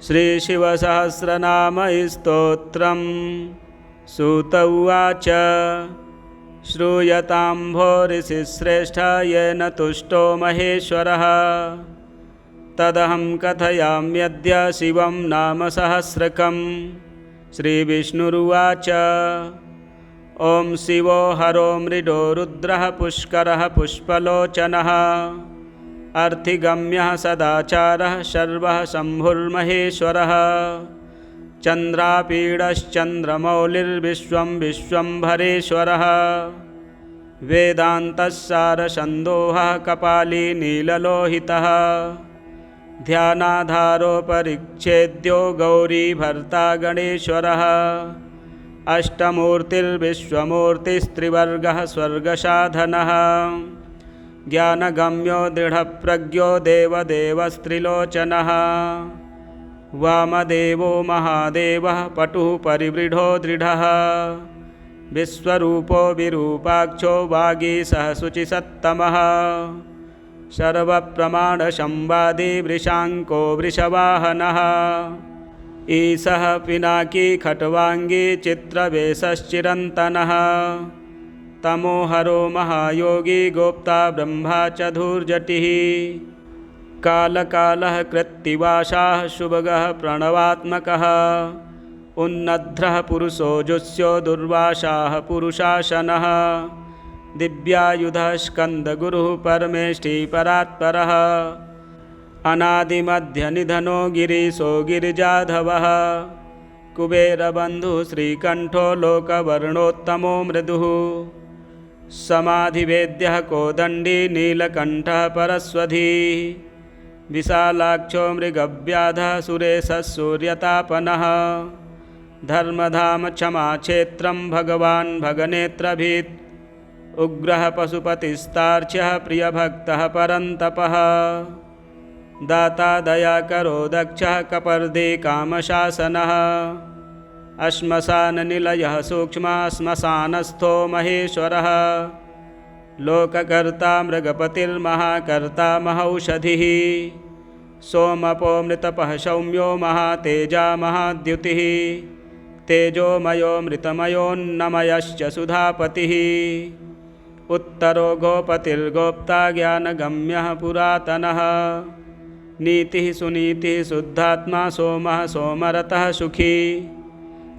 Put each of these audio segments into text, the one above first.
श्रीशिवसहस्रनामस्तोत्रम् सूत उवाच। श्रूयतां भो ऋषिश्रेष्ठ येन तुष्टो महेश्वरः तदहं कथयाम्यद्य शिवं नाम सहस्रकम्। श्रीविष्णुरुवाच। ॐ शिवो हरो मृडो रुद्रः पुष्करः पुष्पलोचनः अर्थिगम्यः सदाचारः सर्वः शम्भुर्महेश्वरः चन्द्रापीडश्चन्द्रमौलिर्विश्वं विश्वम्भरेश्वरः वेदान्तस्सारसन्दोहः कपाली नीललोहितः ध्यानाधारो परिच्छेद्यो गौरीभर्ता गणेश्वरः अष्टमूर्तिर्विश्वमूर्तिस्त्रिवर्गः स्वर्गसाधनः ज्ञानगम्यो दृढप्रज्ञो देवदेवस्त्रिलोचनः वामदेवो महादेवः पटुः परिवृढो दृढः विश्वरूपो विरूपाक्षो वागीशः शुचिसत्तमः सर्वप्रमाणसंवादी वृषाङ्को वृषवाहनः ईशः पिनाकी खट्वाङ्गी चित्रवेशश्चिरन्तनः तमोहरो महायोगी गोप्ता ब्रह्मा च धूर्जटिः कालकालः कृत्तिवासाः शुभगः प्रणवात्मकः उन्नद्रः पुरुषो जुष्यो दुर्वासाः पुरुषासनः दिव्यायुधः स्कन्दगुरुः परमेष्ठी परात्परः अनादिमध्यनिधनो गिरीशो गिरिजाधवः कुबेरबन्धुः श्रीकण्ठो लोकवर्णोत्तमो मृदुः समाधिवेद्यः कोदण्डी नीलकण्ठः परस्वधी विशालाक्षो मृगव्याधः सुरेशः सूर्यतापनः धर्मधाम क्षमाक्षेत्रं भगवान् भगनेत्रभीत् उग्रः पशुपतिस्तार्क्ष्यः प्रियभक्तः परन्तपः दाता दयाकरो दक्षः कपर्दी कामशासनः श्मशाननिलयः सूक्ष्मः श्मशानस्थो महेश्वरः लोककर्ता मृगपतिर्महाकर्ता महौषधिः सोमपो मृतपः सौम्यो महातेजा महाद्युतिः तेजोमयो मृतमयोन्नमयश्च सुधापतिः उत्तरो गोपतिर्गोप्ता ज्ञानगम्यः पुरातनः नीतिः सुनीतिः शुद्धात्मा सोमः सोमरतः सुखी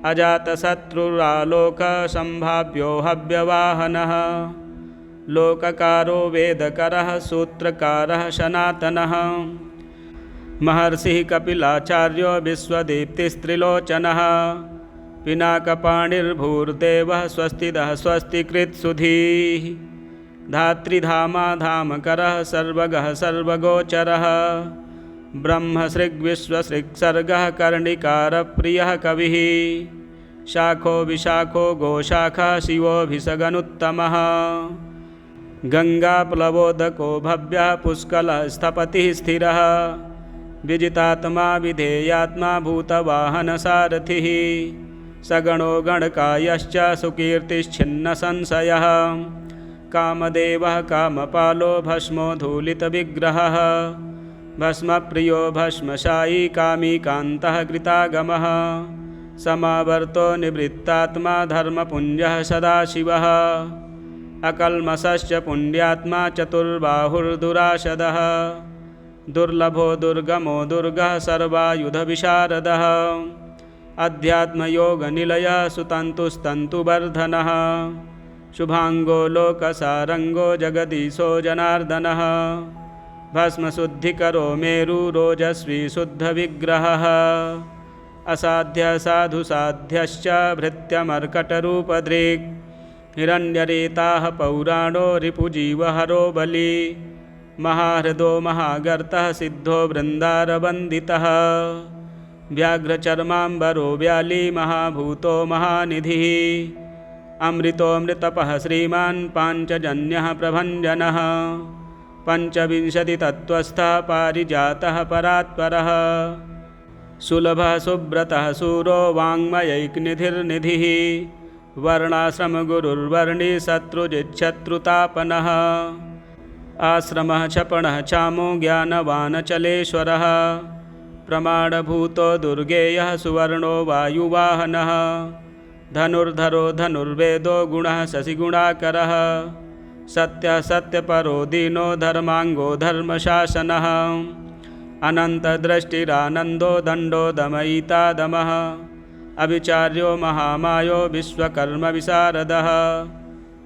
अजातशत्रुरालोकसम्भाव्यो हव्यवाहनः लोककारो वेदकरः सूत्रकारः सनातनः महर्षिः कपिलाचार्यो विश्वदीप्तिस्त्रिलोचनः पिनाकपाणिर्भूर्देवः स्वस्तिदः स्वस्तिकृत्सुधीः धात्रिधामा धामकरः सर्वगः सर्वगोचरः ब्रह्मसृग्विश्वसृक्सर्गः कर्णिकारप्रियः कविः शाखो विशाखो गोशाखः शिवोऽभिषगनुत्तमः गङ्गाप्लवोदको भव्यः पुष्कलः स्थपतिः स्थिरः विजितात्मा विधेयात्मा भूतवाहनसारथिः सगणो गणकायश्च सुकीर्तिश्छिन्नसंशयः कामदेवः कामपालो भस्मो धूलितविग्रहः भस्मप्रियो भस्मशायी कामी कान्तः कृतागमः समावर्तो निवृत्तात्मा धर्मपुञ्जः सदाशिवः अकल्मषश्च पुण्यात्मा चतुर्बाहुर्दुराशदः दुर्लभो दुर्गमो दुर्गः सर्वायुधविशारदः अध्यात्मयोगनिलयः सुतन्तुस्तन्तुवर्धनः शुभांगो लोकसारंगो जगदीशो जनार्दनः भस्मशुद्धिकरो मेरुरोजस्वी शुद्धविग्रहः असाध्य साधुसाध्यश्च भृत्यमर्कटरूपदृक् हिरण्यरेताः पौराणो रिपुजीवहरो बली महाहृदो महागर्तः सिद्धो वृन्दारवन्दितः व्याघ्रचर्माम्बरो व्याली महाभूतो महानिधिः अमृतोऽमृतपः श्रीमान् पाञ्चजन्यः प्रभञ्जनः पञ्चविंशतितत्त्वस्थः पारिजातः परात्परः सुलभः सुब्रतः सूरो वाङ्मयैकनिधिर्निधिः वर्णाश्रमगुरुर्वर्णी शत्रुजिच्छत्रुतापनः आश्रमः क्षपणः चामो ज्ञानवानचलेश्वरः प्रमाणभूतो दुर्गेयः सुवर्णो वायुवाहनः धनुर्धरो धनुर्वेदो गुणः शशिगुणाकरः सत्यः सत्यपरो दीनो धर्माङ्गो धर्मशासनः अनन्तदृष्टिरानन्दो दण्डो दमयिता दमः अविचार्यो महामायो विश्वकर्मविशारदः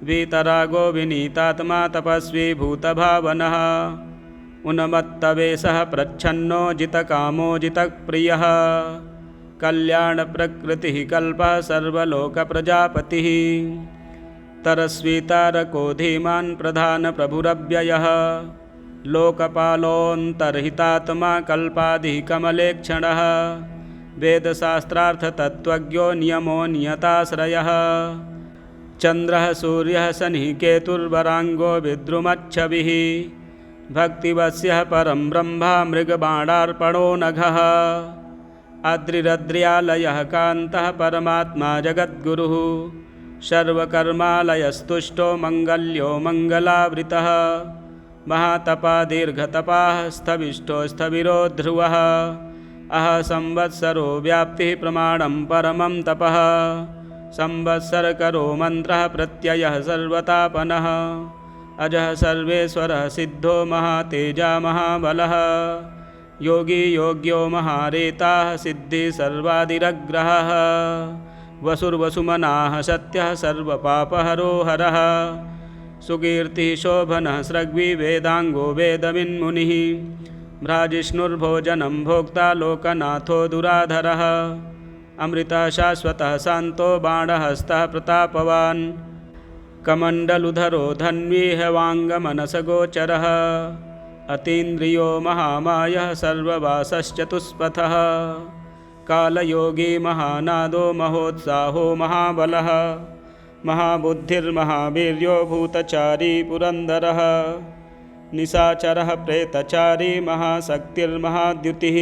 वीतरागो विनीतात्मा तपस्वी भूतभावनः उन्मत्तवेषः प्रच्छन्नो जितकामो जितप्रियः कल्याणप्रकृतिः कल्पः सर्वलोकप्रजापतिः तरस्वी तारको धीमान् प्रधानप्रभुरव्ययः लोकपालोऽन्तर्हितात्मा कल्पादिः कमलेक्षणः वेदशास्त्रार्थतत्त्वज्ञो नियमो नियताश्रयः चन्द्रः सूर्यः शनिः केतुर्वराङ्गो विद्रुमच्छविः भक्तिवश्यः परं ब्रह्मा मृगबाणार्पणो नघः अद्रिरद्र्यालयः कान्तः परमात्मा जगद्गुरुः सर्वकर्मालयस्तुष्टो मङ्गल्यो मङ्गलावृतः महातपा दीर्घतपाः स्थविष्टो स्थविरो ध्रुवः अह संवत्सरो व्याप्तिः प्रमाणं परमं तपः संवत्सरकरो मन्त्रः प्रत्ययः सर्वतापनः अजः सर्वेश्वरः सिद्धो महातेजा महाबलः योगी योग्यो महारेताः सिद्धिः सर्वादिरग्रहः वसुर्वसुमनाः सत्यः सर्वपापहरो हरः सुकीर्तिः शोभनः स्रग्वी वेदाङ्गो वेदविन्मुनिः भ्राजिष्णुर्भोजनं भोक्ता लोकनाथो दुराधरः अमृतः शाश्वतः शान्तो बाणहस्तः प्रतापवान् कमण्डलुधरो धन्वी वाङ्गमनसगोचरः अतीन्द्रियो महामायः सर्ववासश्चतुष्पथः कालयोगी महानादो महोत्साहो महाबलः महाबुद्धिर्महावीर्यो भूतचारी पुरन्दरः निशाचरः प्रेतचारी महाशक्तिर्महाद्युतिः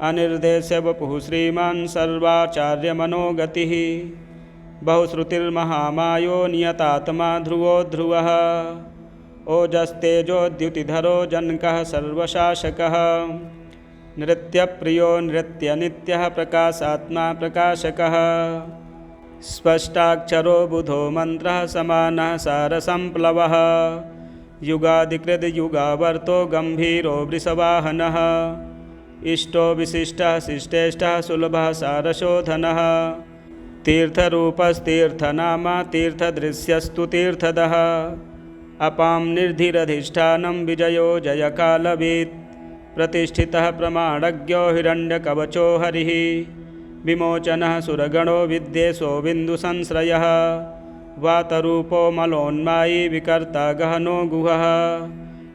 अनिर्देश्य वपुः श्रीमान् सर्वाचार्यमनोगतिः बहुश्रुतिर्महामायो नियतात्मा ध्रुवो ध्रुवः ओजस्तेजोद्युतिधरो जनकः सर्वशासकः नृत्यप्रियो नृत्यनित्यः प्रकाशात्मा प्रकाशकः स्पष्टाक्षरो बुधो मन्त्रः समानः सारसम्प्लवः युगादिकृद् युगावर्तो गम्भीरो वृषवाहनः इष्टो विशिष्टः शिष्टेष्टः सुलभः सारशोधनः तीर्थरूपस्तीर्थनामा तीर्थदृश्यस्तु तीर्थदः अपां निर्धिरधिष्ठानं विजयो जयकालवीत् प्रतिष्ठितः प्रमाणज्ञो हिरण्यकवचो हरिः विमोचनः सुरगणो विद्येशो बिन्दुसंश्रयः वातरूपो मलोन्मायी विकर्ता गहनो गुहः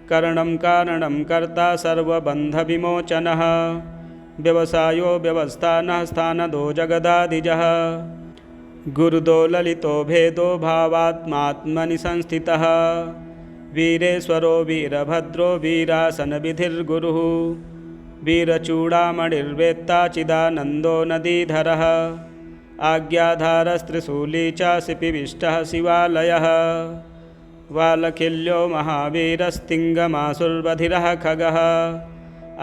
करणं कारणं कर्ता सर्वबन्धविमोचनः व्यवसायो व्यवस्थानः स्थानदो जगदादिजः गुरुदो ललितो भेदो भावात्मात्मनि संस्थितः वीरेश्वरो वीरभद्रो वीरासनविधिर्गुरुः वीरचूडामणिर्वेत्ता चिदानन्दो नदीधरः आज्ञाधारस्त्रिशूली च शिपिविष्टः शिवालयः वालखिल्यो महावीरस्तिङ्गमासुर्वधिरः खगः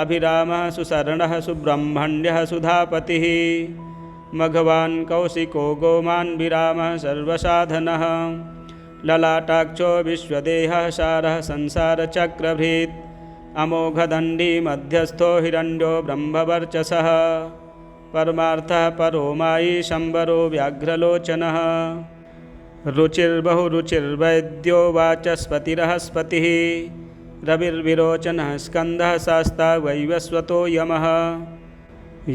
अभिरामः सुशरणः सुब्रह्मण्यः सुधापतिः मघवान् कौशिको गोमान् विरामः सर्वसाधनः ललाटाक्षो विश्वदेहः सारः संसारचक्रभृत् अमोघदण्डी मध्यस्थो हिरण्यो ब्रह्मवर्चसः परमार्थः परो मायी शम्बरो व्याघ्रलोचनः रुचिर्बहुरुचिर्वैद्यो वाचस्पतिरहस्पतिः रविर्विरोचनः स्कन्दः शास्ता वैवस्वतो यमः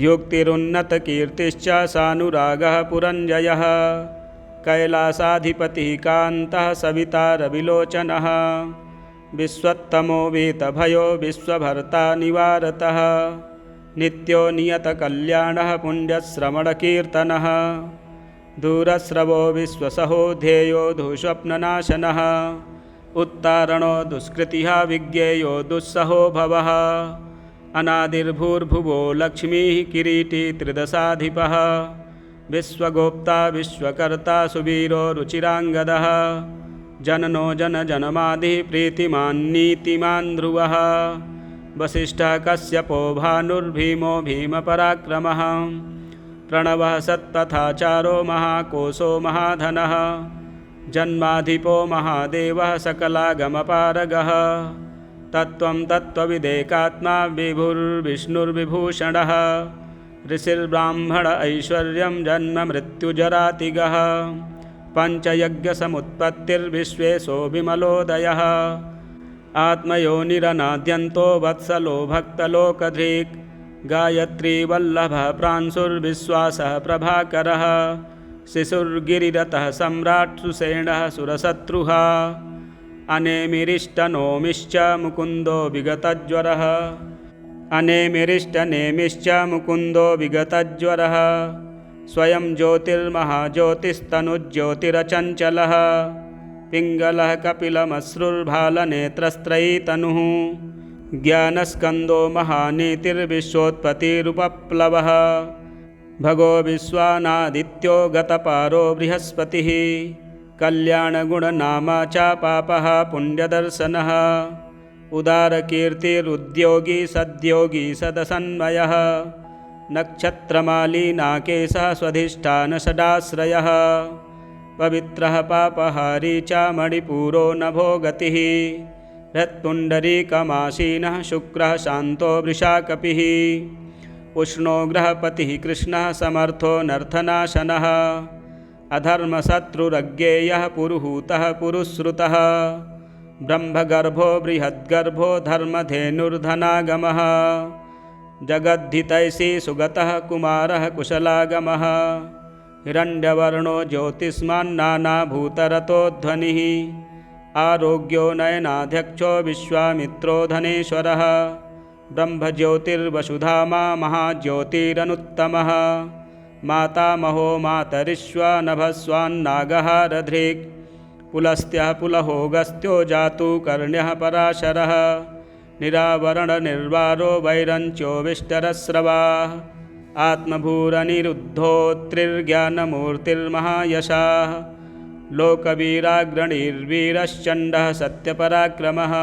युक्तिरुन्नतकीर्तिश्च सानुरागः पुरञ्जयः कैलासाधिपतिः कान्तः सविता रविलोचनः विश्वत्तमो वीतभयो विश्वभर्ता निवारतः नित्यो नियतकल्याणः पुण्यश्रवणकीर्तनः दूरस्रवो विश्वसहो ध्येयो दुःस्वप्ननाशनः उत्तारणो दुष्कृतिः विज्ञेयो दुस्सहो भवः अनादिर्भूर्भुवो लक्ष्मीः किरीटी त्रिदशाधिपः विश्वगोप्ता विश्वकर्ता सुवीरो रुचिराङ्गदः जननो जनजनमादिः प्रीतिमान् नीतिमान् ध्रुवः वसिष्ठः कश्यपो भानुर्भीमो भीमपराक्रमः प्रणवः सत्तथाचारो महाकोशो महाधनः जन्माधिपो महादेवः सकलागमपारगः तत्त्वं तत्त्वविदेकात्मा विभुर्विष्णुर्विभूषणः ऋषिर्ब्राह्मण ऐश्वर्यं जन्म मृत्युजरातिगः पञ्चयज्ञसमुत्पत्तिर्विश्वेशो विमलोदयः आत्मयोनिरनाद्यन्तो वत्सलो भक्तलोकधृक् गायत्री वल्लभः प्रांशुर्विश्वासः प्रभाकरः शिशुर्गिरिरतः सम्राट् सुषेणः सुरशत्रुः अनेमिरिष्टनोमिश्च मुकुन्दो विगतज्वरः अनेमिरिष्टनेमिश्च मुकुन्दो विगतज्वरः स्वयं ज्योतिर्महाज्योतिस्तनुज्योतिरचञ्चलः पिङ्गलः कपिलमश्रुर्भालनेत्रस्त्रयी तनुः ज्ञानस्कन्दो महानीतिर्विश्वोत्पत्तिरुपप्लवः भगो विश्वानादित्यो गतपारो बृहस्पतिः कल्याणगुणनामा च पापः पुण्यदर्शनः उदारकीर्तिरुद्योगी सद्योगी सदसन्मयः नक्षत्रमाली नाकेशः स्वधिष्ठानषडाश्रयः पवित्रः पापहारी च मणिपूरो नभो गतिः हृत्पुण्डरीकमासीनः शुक्रः शान्तो वृषाकपिः उष्णो ग्रहपतिः कृष्णः समर्थो नर्थनाशनः अधर्मशत्रुरज्ञेयः पुरुहूतः पुरुश्रुतः ब्रह्मगर्भो बृहद्गर्भो धर्मधेनुर्धनागमः जगद्धितैषी सुगतः कुमारः कुशलागमः हिरण्यवर्णो ज्योतिष्मान्नानाभूतरतोध्वनिः आरोग्यो नयनाध्यक्षो विश्वामित्रो धनेश्वरः ब्रह्मज्योतिर्वसुधामा महाज्योतिरनुत्तमः मातामहो मातरिश्वानभस्वान्नागः रधृक् पुलस्त्यः पुलहोगस्त्यो जातु कर्ण्यः पराशरः निरावरणनिर्वारो वैरञ्च्यो विष्टरस्रवाः आत्मभूरनिरुद्धोत्रिर्ज्ञानमूर्तिर्महायशाः लोकवीराग्रणीर्वीरश्चण्डः सत्यपराक्रमः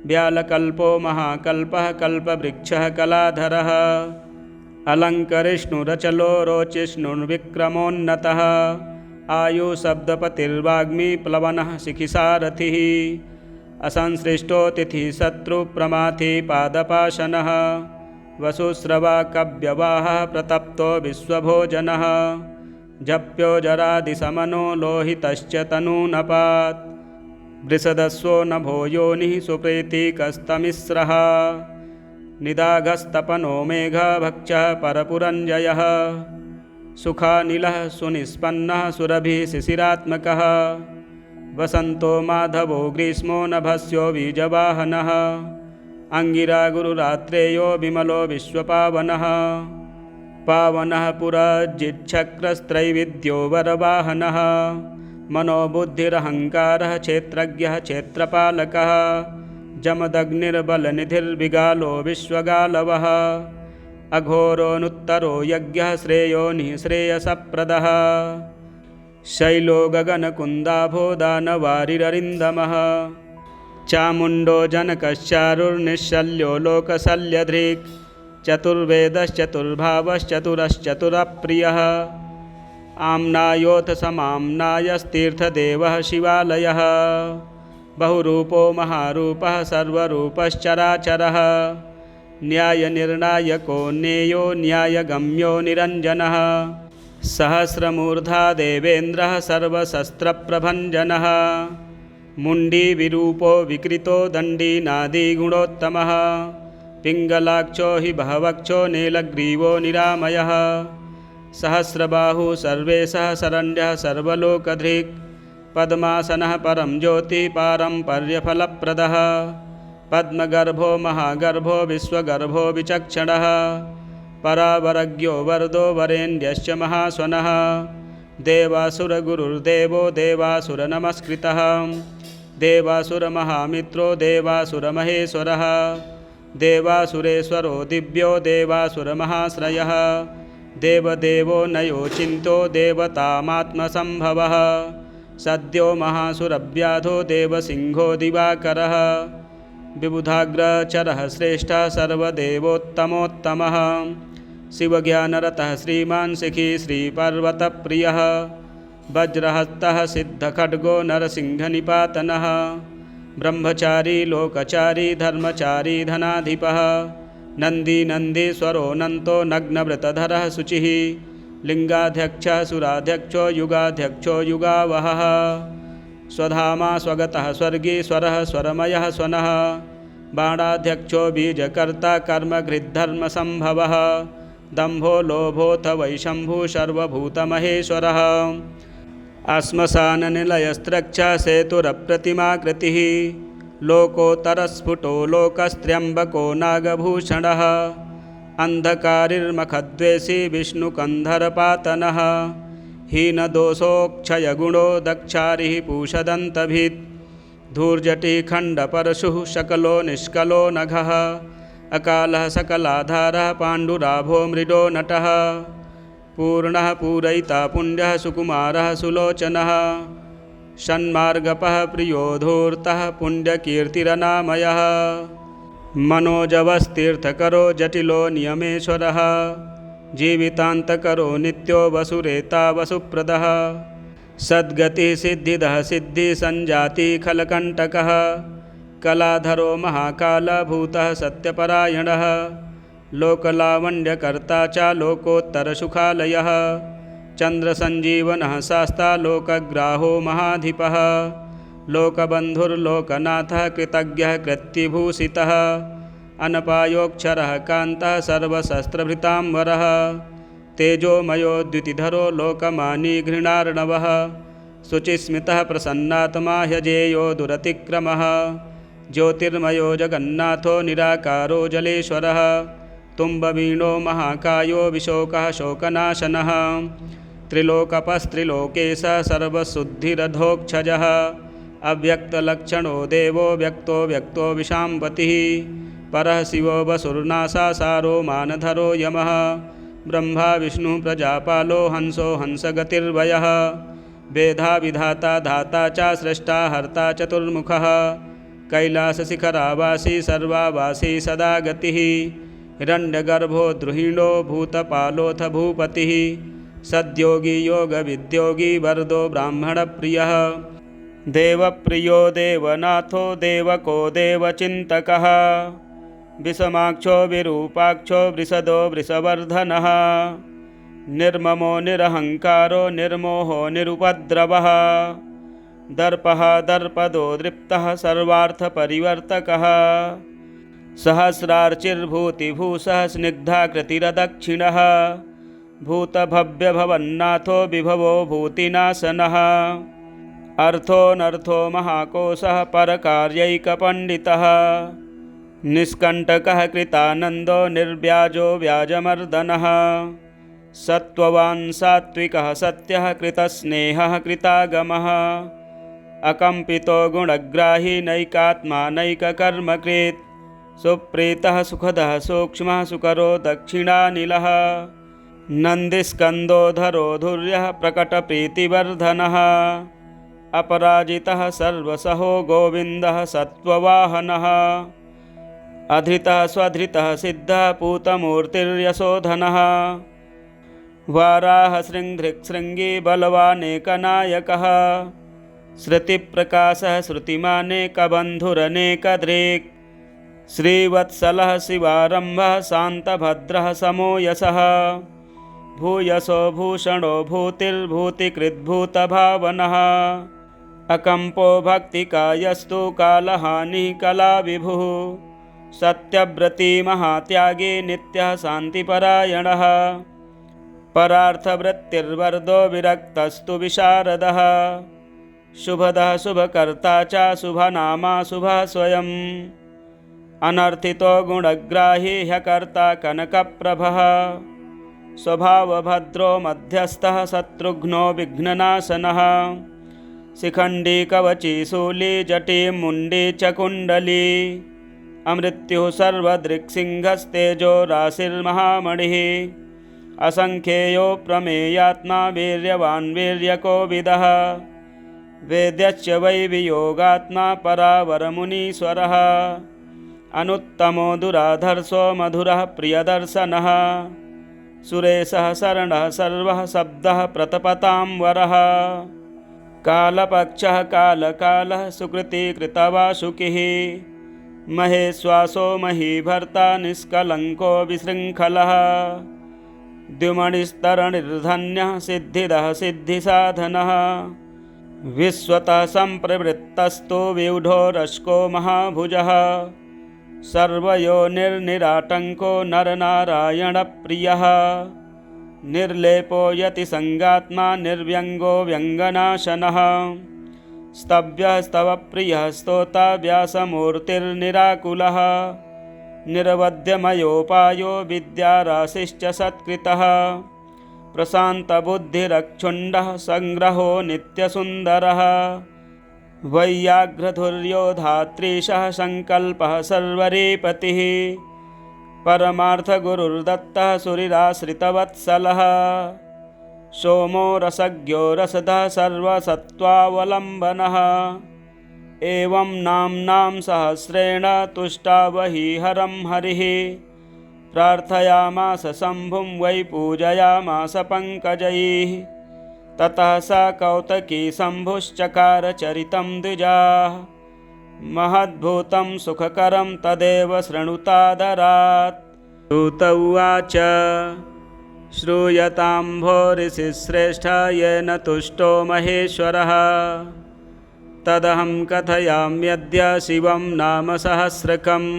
व्यालकल्पो महाकल्पः कल्पवृक्षः कलाधरः अलङ्करिष्णुरचलो रोचिष्णुर्विक्रमोन्नतः आयुशब्दपतिर्वाग्मी प्लवनः शिखिसारथिः असंसृष्टो तिथिशत्रुप्रमाथी पादपाशनः वसुस्रवा कव्यवाहः प्रतप्तो विश्वभोजनः जप्यो जरादिशमनो लोहितश्च तनूनपात् वृषदस्वो नभो योनिः सुप्रीतिकस्तमिस्रः निदाघस्तपनो मेघभक्षः परपुरञ्जयः सुखानिलः सुनिष्पन्नः सुरभिः शिशिरात्मकः वसन्तो माधवो ग्रीष्मो नभस्यो बीजवाहनः अंगिरा गुरुरात्रेयो विमलो विश्वपावनः पावनः पुरजिच्छक्रस्त्रैविद्यो वरवाहनः मनोबुद्धिरहङ्कारः क्षेत्रज्ञः क्षेत्रपालकः जमदग्निर्बलनिधिर्विगालो विश्वगालवः अघोरोऽनुत्तरो यज्ञः श्रेयोनिः श्रेयसप्रदः शैलो गगनकुन्दाभो दानवारिररिन्दमः चामुण्डो जनकश्चारुर्निश्शल्यो लोकशल्यधृक् चतुर्वेदश्चतुर्भावश्चतुरश्चतुरप्रियः आम्नायोऽथ समाम्नायस्तीर्थदेवः शिवालयः बहुरूपो महारूपः सर्वरूपश्चराचरः न्यायनिर्णायको ज्ञेयो न्यायगम्यो निरञ्जनः सहस्रमूर्धा देवेन्द्रः सर्वशस्त्रप्रभञ्जनः मुण्डीविरूपो विकृतो दण्डी नादीगुणोत्तमः पिङ्गलाक्षो हि बहवक्षो नीलग्रीवो निरामयः सहस्रबाहु सर्वेशः शरण्यः सर्वलोकधृक् पद्मासनः परं ज्योतिः पारम्पर्यफलप्रदः पद्मगर्भो महागर्भो विश्वगर्भो विचक्षणः परावरज्ञो वरदो वरेण्यश्च महास्वनः देवासुरगुरुर्देवो देवासुरनमस्कृतः देवासुरमहामित्रो देवासुरमहेश्वरः देवासुरेश्वरो दिव्यो देवासुरमहाश्रयः देवदेवो नयोचिन्तो देवतामात्मसम्भवः सद्यो महासुरव्याधो देवसिंहो दिवाकरः विबुधाग्रचरः श्रेष्ठः सर्वदेवोत्तमोत्तमः शिवज्ञानरतः श्रीमान् शिखी श्रीपर्वतप्रियः वज्रहस्तः सिद्धखड्गो नरसिंहनिपातनः ब्रह्मचारी लोकचारी धर्मचारी धनाधिपः नन्दीनन्दीश्वरोऽनन्तो नग्नव्रतधरः शुचिः लिङ्गाध्यक्षः सुराध्यक्षो युगाध्यक्षो युगावहः स्वधामा स्वगतः स्वर्गीश्वरः स्वरमयः स्वनः बाणाध्यक्षो बीजकर्ता कर्मगृद्धर्मसम्भवः दम्भो लोभोऽथ वैशम्भुः सर्वभूतमहेश्वरः श्मशाननिलयस्त्रक्षा सेतुरप्रतिमाकृतिः लोकोत्तरस्फुटो लोकस्त्र्यम्बको नागभूषणः अन्धकारिर्मखद्वेषी विष्णुकन्धरपातनः हीनदोषोक्षयगुणो दक्षारिः पूषदन्तभित् धूर्जटिखण्डपरशुः शकलो निष्कलो नघः अकालः सकलाधारः पाण्डुराभो मृडो नटः पूर्णः पूरयिता पुण्यः सुकुमारः सुलोचनः षण्मार्गपः प्रियो धूर्तः पुण्यकीर्तिरनामयः मनोजवस्तीर्थकरो जटिलो नियमेश्वरः जीवितान्तकरो नित्यो वसुरेता वसुप्रदः सद्गतिः सिद्धिदः सिद्धिसञ्जातिः खलकण्टकः कलाधरो महाकालभूतः सत्यपरायणः लोकलावण्यकर्ता च लोकोत्तरसुखालयः चन्द्रसञ्जीवनः शास्ता लोकग्राहो महाधिपः लोकबन्धुर्लोकनाथः कृतज्ञः कृत्यभूषितः अनपायोक्षरः कान्तः सर्वशस्त्रभृताम्बरः तेजोमयो द्युतिधरो लोकमानी घृणार्णवः शुचिस्मितः प्रसन्नात्मा ह्यजेयो दुरतिक्रमः ज्योतिर्मयो जगन्नाथो निराकारो जलेश्वरः तुम्बवीणो महाकायो विशोकः शोकनाशनः त्रिलोकपस्त्रिलोकेशः सर्वशुद्धिरधोक्षजः अव्यक्तलक्षणो देवो व्यक्तो व्यक्तो विशाम्पतिः परः शिवो वसुर्नासासारो मानधरो यमः ब्रह्मा विष्णुः प्रजापालो हंसो हंसगतिर्वयः वेधा विधाता धाता च स्रष्टा हर्ता चतुर्मुखः कैलासशिखरावासी सर्वावासी सदा गतिः हिरण्यगर्भो द्रुहिणो भूतपालोऽथ भूपतिः सद्योगी योगविद्योगी वरदो ब्राह्मणप्रियः देवप्रियो देवनाथो देवको देवचिन्तकः विषमाक्षो विरूपाक्षो वृषदो वृषवर्धनः निर्ममो निरहङ्कारो निर्मोहो निरुपद्रवः दर्पः दर्पदो दृप्तः सर्वार्थपरिवर्तकः सहस्रार्चिर्भूतिभूषः स्निग्धाकृतिरदक्षिणः भूतभव्यभवन्नाथो विभवो भूतिनाशनः अर्थोऽनर्थो महाकोशः परकार्यैकपण्डितः निष्कण्टकः कृतानन्दो निर्व्याजो व्याजमर्दनः सत्त्ववान् सात्विकः सत्यः कृतस्नेहः कृतागमः अकम्पितो गुणग्राही नैकात्मा नैककर्मकृत् सुप्रीतः सुखदः सूक्ष्मः सुकरो दक्षिणानिलः नन्दिस्कन्दोधरो धुर्यः प्रकटप्रीतिवर्धनः अपराजितः सर्वसहो गोविन्दः सत्त्ववाहनः अधृतः स्वधृतः सिद्धः पूतमूर्तिर्यशोधनः वाराहशृङ्घ्रिक्शृङ्गी बलवानेकनायकः श्रुतिप्रकाशः श्रुतिमानेकबन्धुरनेकधृक् श्रीवत्सलः शिवारम्भः शान्तभद्रः समो यशः भूयसो भूषणो भूतिर्भूतिकृद्भूतभावनः अकम्पो भक्तिकायस्तु कालहानिः कलाविभुः सत्यव्रती महात्यागी नित्यः शान्तिपरायणः परार्थवृत्तिर्वरदो विरक्तस्तु विशारदः शुभदः शुभकर्ता च शुभनामा शुभः स्वयं अनर्थितो गुणग्राही ह्यकर्ता कनकप्रभः स्वभावभद्रो मध्यस्थः शत्रुघ्नो विघ्ननाशनः शिखण्डी कवची शूली जटी मुण्डी च कुण्डली अमृत्युः सर्वदृक्सिंहस्तेजो राशिर्महामणिः असंख्येयो प्रमेयात्मा वीर्यवान् वीर्यकोविदः वेद्यश्च वै वियोगात्मा परावरमुनीश्वरः अनुत्तमो दुराधर्षो मधुरः प्रियदर्शनः सुरेशः शरणः सर्वः शब्दः प्रतपतां वरः कालपक्षः कालकालः सुकृतिकृतवासुकिः महेश्वासो महीभर्ता निष्कलङ्को विशृङ्खलः द्युमणिस्तरणिर्धन्यः सिद्धिदः सिद्धिसाधनः विश्वतः सम्प्रवृत्तस्तु व्यूढो रश्को महाभुजः सर्वयोनिर्निराटङ्को नरनारायणप्रियः निर्लेपो यतिसङ्गात्मा निर्व्यङ्गो व्यङ्गनाशनः स्तव्यः स्तवप्रियः स्तोता व्यासमूर्तिर्निराकुलः निर्वद्यमयोपायो विद्याराशिश्च सत्कृतः प्रशान्तबुद्धिरक्षुण्डः सङ्ग्रहो नित्यसुन्दरः वैयाघ्रधुर्यो धात्रीशः सङ्कल्पः सर्वरीपतिः परमार्थगुरुर्दत्तः सुरिराश्रितवत्सलः सोमो रसज्ञो रसदः सर्वसत्त्वावलम्बनः एवं नाम्नां सहस्रेण तुष्टावहि हरं हरिः प्रार्थयामास शम्भुं वै पूजयामास पङ्कजैः ततः सा कौतकी शम्भुश्चकार चरितं द्विजाः महद्भूतं सुखकरं तदेव शृणुतादरात् सूत उवाच श्रूयतां भो ऋषिश्रेष्ठ येन तुष्टो महेश्वरः तदहं कथयाम्यद्य शिवं नाम सहस्रकम्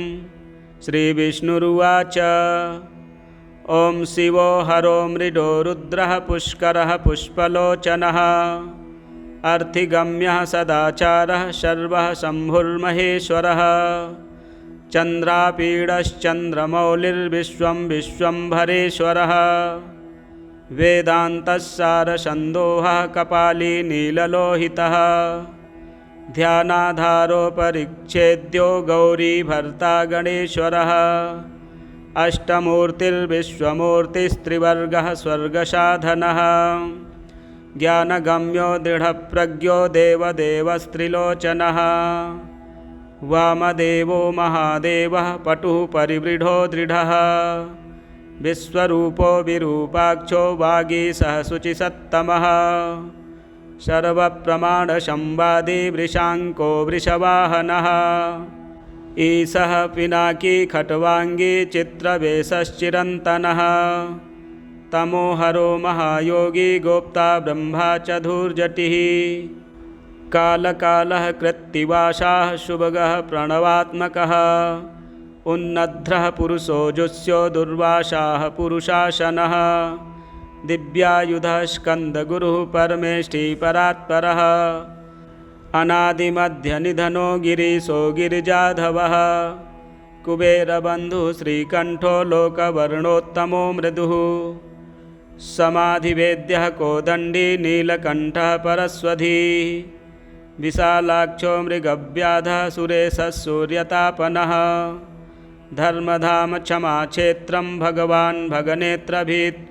श्रीविष्णुरुवाच ॐ शिवो हरो मृडो रुद्रः पुष्करः पुष्पलोचनः अर्थिगम्यः सदाचारः शर्वः शम्भुर्महेश्वरः चन्द्रापीडश्चन्द्रमौलिर्विश्वं विश्वम्भरेश्वरः वेदान्तस्सारसन्दोहः कपाली नीललोहितः ध्यानाधारो परिच्छेद्यो गौरीभर्ता गणेश्वरः अष्टमूर्तिर्विश्वमूर्तिस्त्रिवर्गः स्वर्गसाधनः ज्ञानगम्यो दृढप्रज्ञो देवदेवस्त्रिलोचनः वामदेवो महादेवः पटुः परिवृढो दृढः विश्वरूपो विरूपाक्षो वागीशः शुचिसत्तमः सर्वप्रमाणसंवादी वृषाङ्को वृषवाहनः ईशः पिनाकी खट्वाङ्गी चित्रवेशश्चिरन्तनः तमोहरो महायोगी गोप्ता ब्रह्मा च धूर्जटिः कालकालः कृत्तिवासाः शुभगः प्रणवात्मकः उन्नद्रः पुरुषो जुष्यो दुर्वासाः पुरुषासनः दिव्यायुधः स्कन्दगुरुः परमेष्ठी परात्परः अनादिमध्यनिधनो गिरीशो गिरिजाधवः कुबेरबन्धुः श्रीकण्ठो लोकवर्णोत्तमो मृदुः समाधिवेद्यः कोदण्डी नीलकण्ठः परस्वधीः विशालाक्षो मृगव्याधः सुरेशः सूर्यतापनः धर्मधाम क्षमाक्षेत्रं भगवान् भगनेत्रभीत्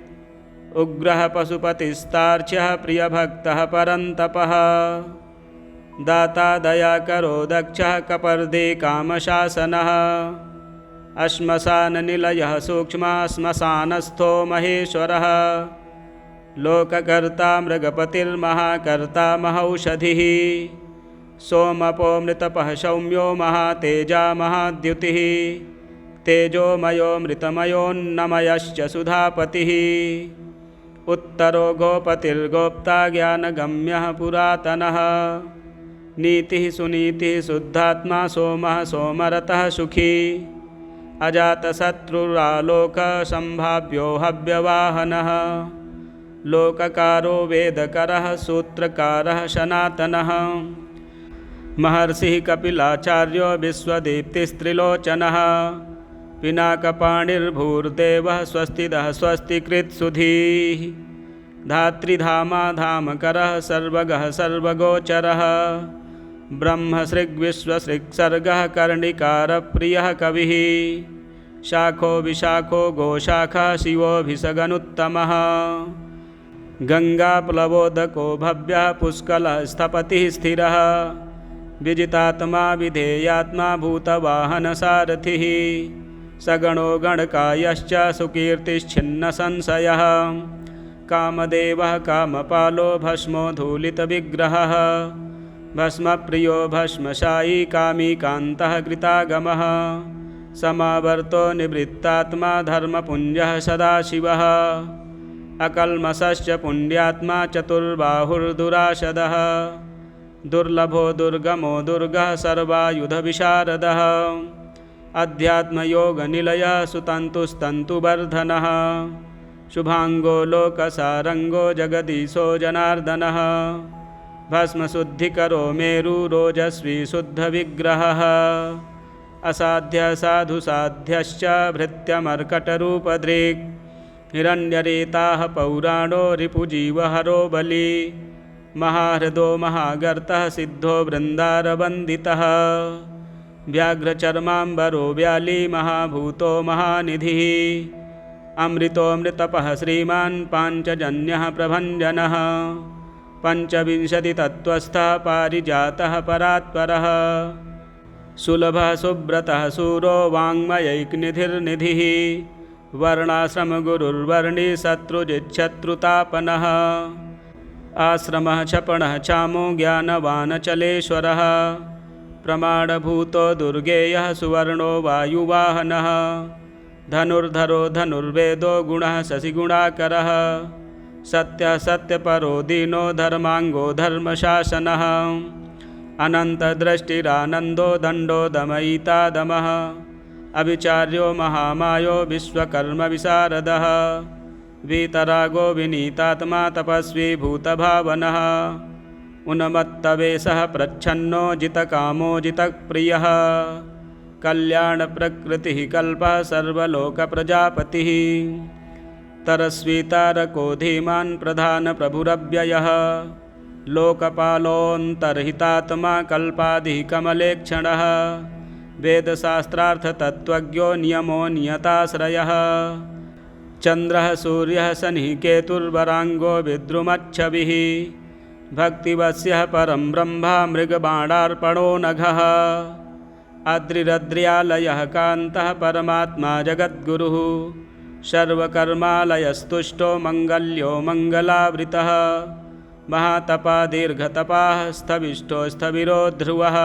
उग्रः पशुपतिस्तार्क्ष्यः प्रियभक्तः परन्तपः दाता दयाकरो दक्षः कपर्दी कामशासनः श्मशाननिलयः सूक्ष्मः श्मशानस्थो महेश्वरः लोककर्ता मृगपतिर्महाकर्ता महौषधिः सोमपोमृतपः सौम्यो महातेजा महाद्युतिः तेजोमयो मृतमयोन्नमयश्च सुधापतिः उत्तरो गोपतिर्गोप्ता ज्ञानगम्यः पुरातनः नीतिः सुनीतिः शुद्धात्मा सोमः सोमरतः सुखी अजातशत्रुरालोकसम्भाव्यो हव्यवाहनः लोककारो वेदकरः सूत्रकारः सनातनः महर्षिः कपिलाचार्यो विश्वदीप्तिस्त्रिलोचनः पिनाकपाणिर्भूर्देवः स्वस्तिदः स्वस्तिकृत्सुधीः धात्रिधामा धामकरः सर्वगः सर्वगोचरः ब्रह्मसृग्विश्वसृक्सर्गः कर्णिकारप्रियः कविः शाखो विशाखो गोशाखा शिवोऽभिषगनुत्तमः गङ्गाप्लवोदको भव्यः पुष्कलः स्थपतिः स्थिरः विजितात्मा विधेयात्मा भूतवाहनसारथिः सगणो गणकायश्च सुकीर्तिश्छिन्नसंशयः कामदेवः कामपालो भस्मो धूलितविग्रहः भस्मप्रियो भस्मशायी कामी कान्तः कृतागमः समावर्तो निवृत्तात्मा धर्मपुञ्जः सदाशिवः अकल्मषश्च पुण्यात्मा चतुर्बाहुर्दुराशदः दुर्लभो दुर्गमो दुर्गः सर्वायुधविशारदः अध्यात्मयोगनिलयः सुतन्तुस्तन्तुवर्धनः शुभांगो लोकसारंगो जगदीशो जनार्दनः भस्मशुद्धिकरो मेरुरोजस्वी शुद्धविग्रहः असाध्य साधुसाध्यश्च भृत्यमर्कटरूपदृक् हिरण्यरेताः पौराणो रिपुजीवहरो बली महाहृदो महागर्तः सिद्धो वृन्दारवन्दितः व्याघ्रचर्माम्बरो व्याली महाभूतो महानिधिः अमृतोऽमृतपः श्रीमान् पाञ्चजन्यः प्रभञ्जनः पञ्चविंशतितत्त्वस्थः पारिजातः परात्परः सुलभः सुब्रतः शूरो वाङ्मयैकनिधिर्निधिः वर्णाश्रमगुरुर्वर्णी शत्रुजिच्छत्रुतापनः आश्रमः क्षपणः चामो ज्ञानवानचलेश्वरः प्रमाणभूतो दुर्गेयः सुवर्णो वायुवाहनः धनुर्धरो धनुर्वेदो गुणः शशिगुणाकरः सत्यः सत्यपरो दीनो धर्मांगो धर्मशासनः अनन्तदृष्टिरानन्दो दण्डो दमयिता दमः अविचार्यो महामायो विश्वकर्मविशारदः वीतरागो विनीतात्मा तपस्वी भूतभावनः उन्मत्तवेशः प्रच्छन्नो जितकामो जितप्रियः कल्याणप्रकृतिः कल्पः सर्वलोकप्रजापतिः तरस्वी तारको धीमान् प्रधानप्रभुरव्ययः लोकपालोऽन्तर्हितात्मा कल्पाधिकमलेक्षणः वेदशास्त्रार्थतत्त्वज्ञो नियमो नियताश्रयः चन्द्रः सूर्यः शनिः केतुर्वराङ्गो विद्रुमच्छविः भक्तिवश्यः परं ब्रह्मा मृगबाणार्पणो नघः अद्रिरद्र्यालयः कान्तः परमात्मा जगद्गुरुः सर्वकर्मालयस्तुष्टो मङ्गल्यो मङ्गलावृतः महातपा दीर्घतपाः स्थविष्ठो स्थविरो ध्रुवः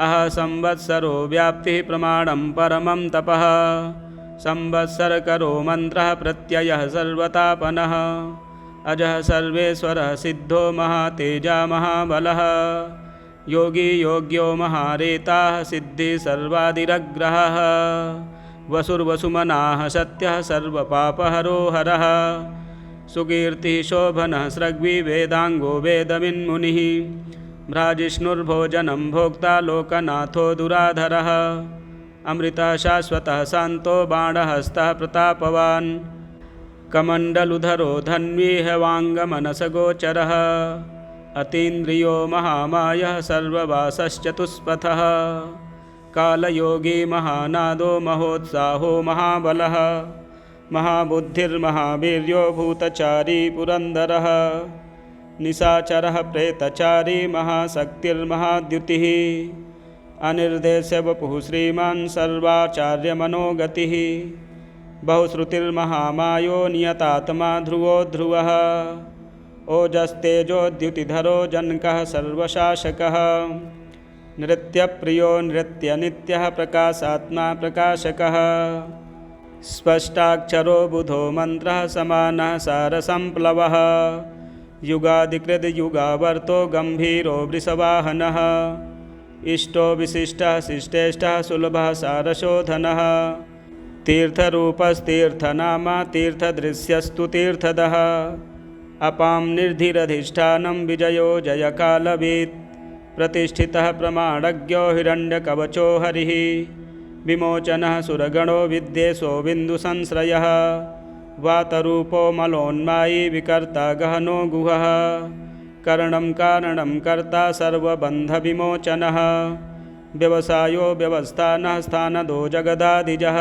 अह संवत्सरो व्याप्तिः प्रमाणं परमं तपः संवत्सरकरो मन्त्रः प्रत्ययः सर्वतापनः अजः सर्वेश्वरः सिद्धो महातेजा महाबलः योगी योग्यो महारेताः सिद्धि सर्वादिरग्रहः वसुर्वसुमनाः सत्यः सर्वपापहरो हरः सुकीर्तिः शोभनः सृग्वी वेदांगो वेदविन्मुनिः भ्राजिष्णुर्भोजनं भोक्ता लोकनाथो दुराधरः अमृतः शाश्वतः शान्तो बाणहस्तः प्रतापवान् कमण्डलुधरो धन्वी वाङ्गमनसगोचरः अतीन्द्रियो महामायः सर्ववासश्चतुष्पथः कालयोगी महानादो महोत्साहो महाबलः महाबुद्धिर्महावीर्यो भूतचारी पुरन्दरः निशाचरः प्रेतचारी महाशक्तिर्महाद्युतिः अनिर्देश्य वपुः श्रीमान् सर्वाचार्यमनोगतिः बहुश्रुतिर्महामायो नियतात्मा ध्रुवो ध्रुवः ओजस्तेजोद्युतिधरो जनकः सर्वशासकः नृत्यप्रियो नृत्यनित्यः प्रकाशात्मा प्रकाशकः स्पष्टाक्षरो बुधो मन्त्रः समानः सारसंप्लवः युगादिकृद्युगावर्तो गम्भीरो वृषवाहनः इष्टो विशिष्टः शिष्टेष्टः सुलभः सारशोधनः तीर्थरूपस्तीर्थनामा तीर्थदृश्यस्तु तीर्थदः अपां निर्धिरधिष्ठानं विजयो जयकालवीत् प्रतिष्ठितः प्रमाणज्ञो हिरण्यकवचो हरिः विमोचनः सुरगणो विद्येशो बिन्दुसंश्रयः वातरूपो मलोन्मायी विकर्ता गहनो गुहः करणं कारणं कर्ता सर्वबन्धविमोचनः व्यवसायो व्यवस्थानः स्थानदो जगदादिजः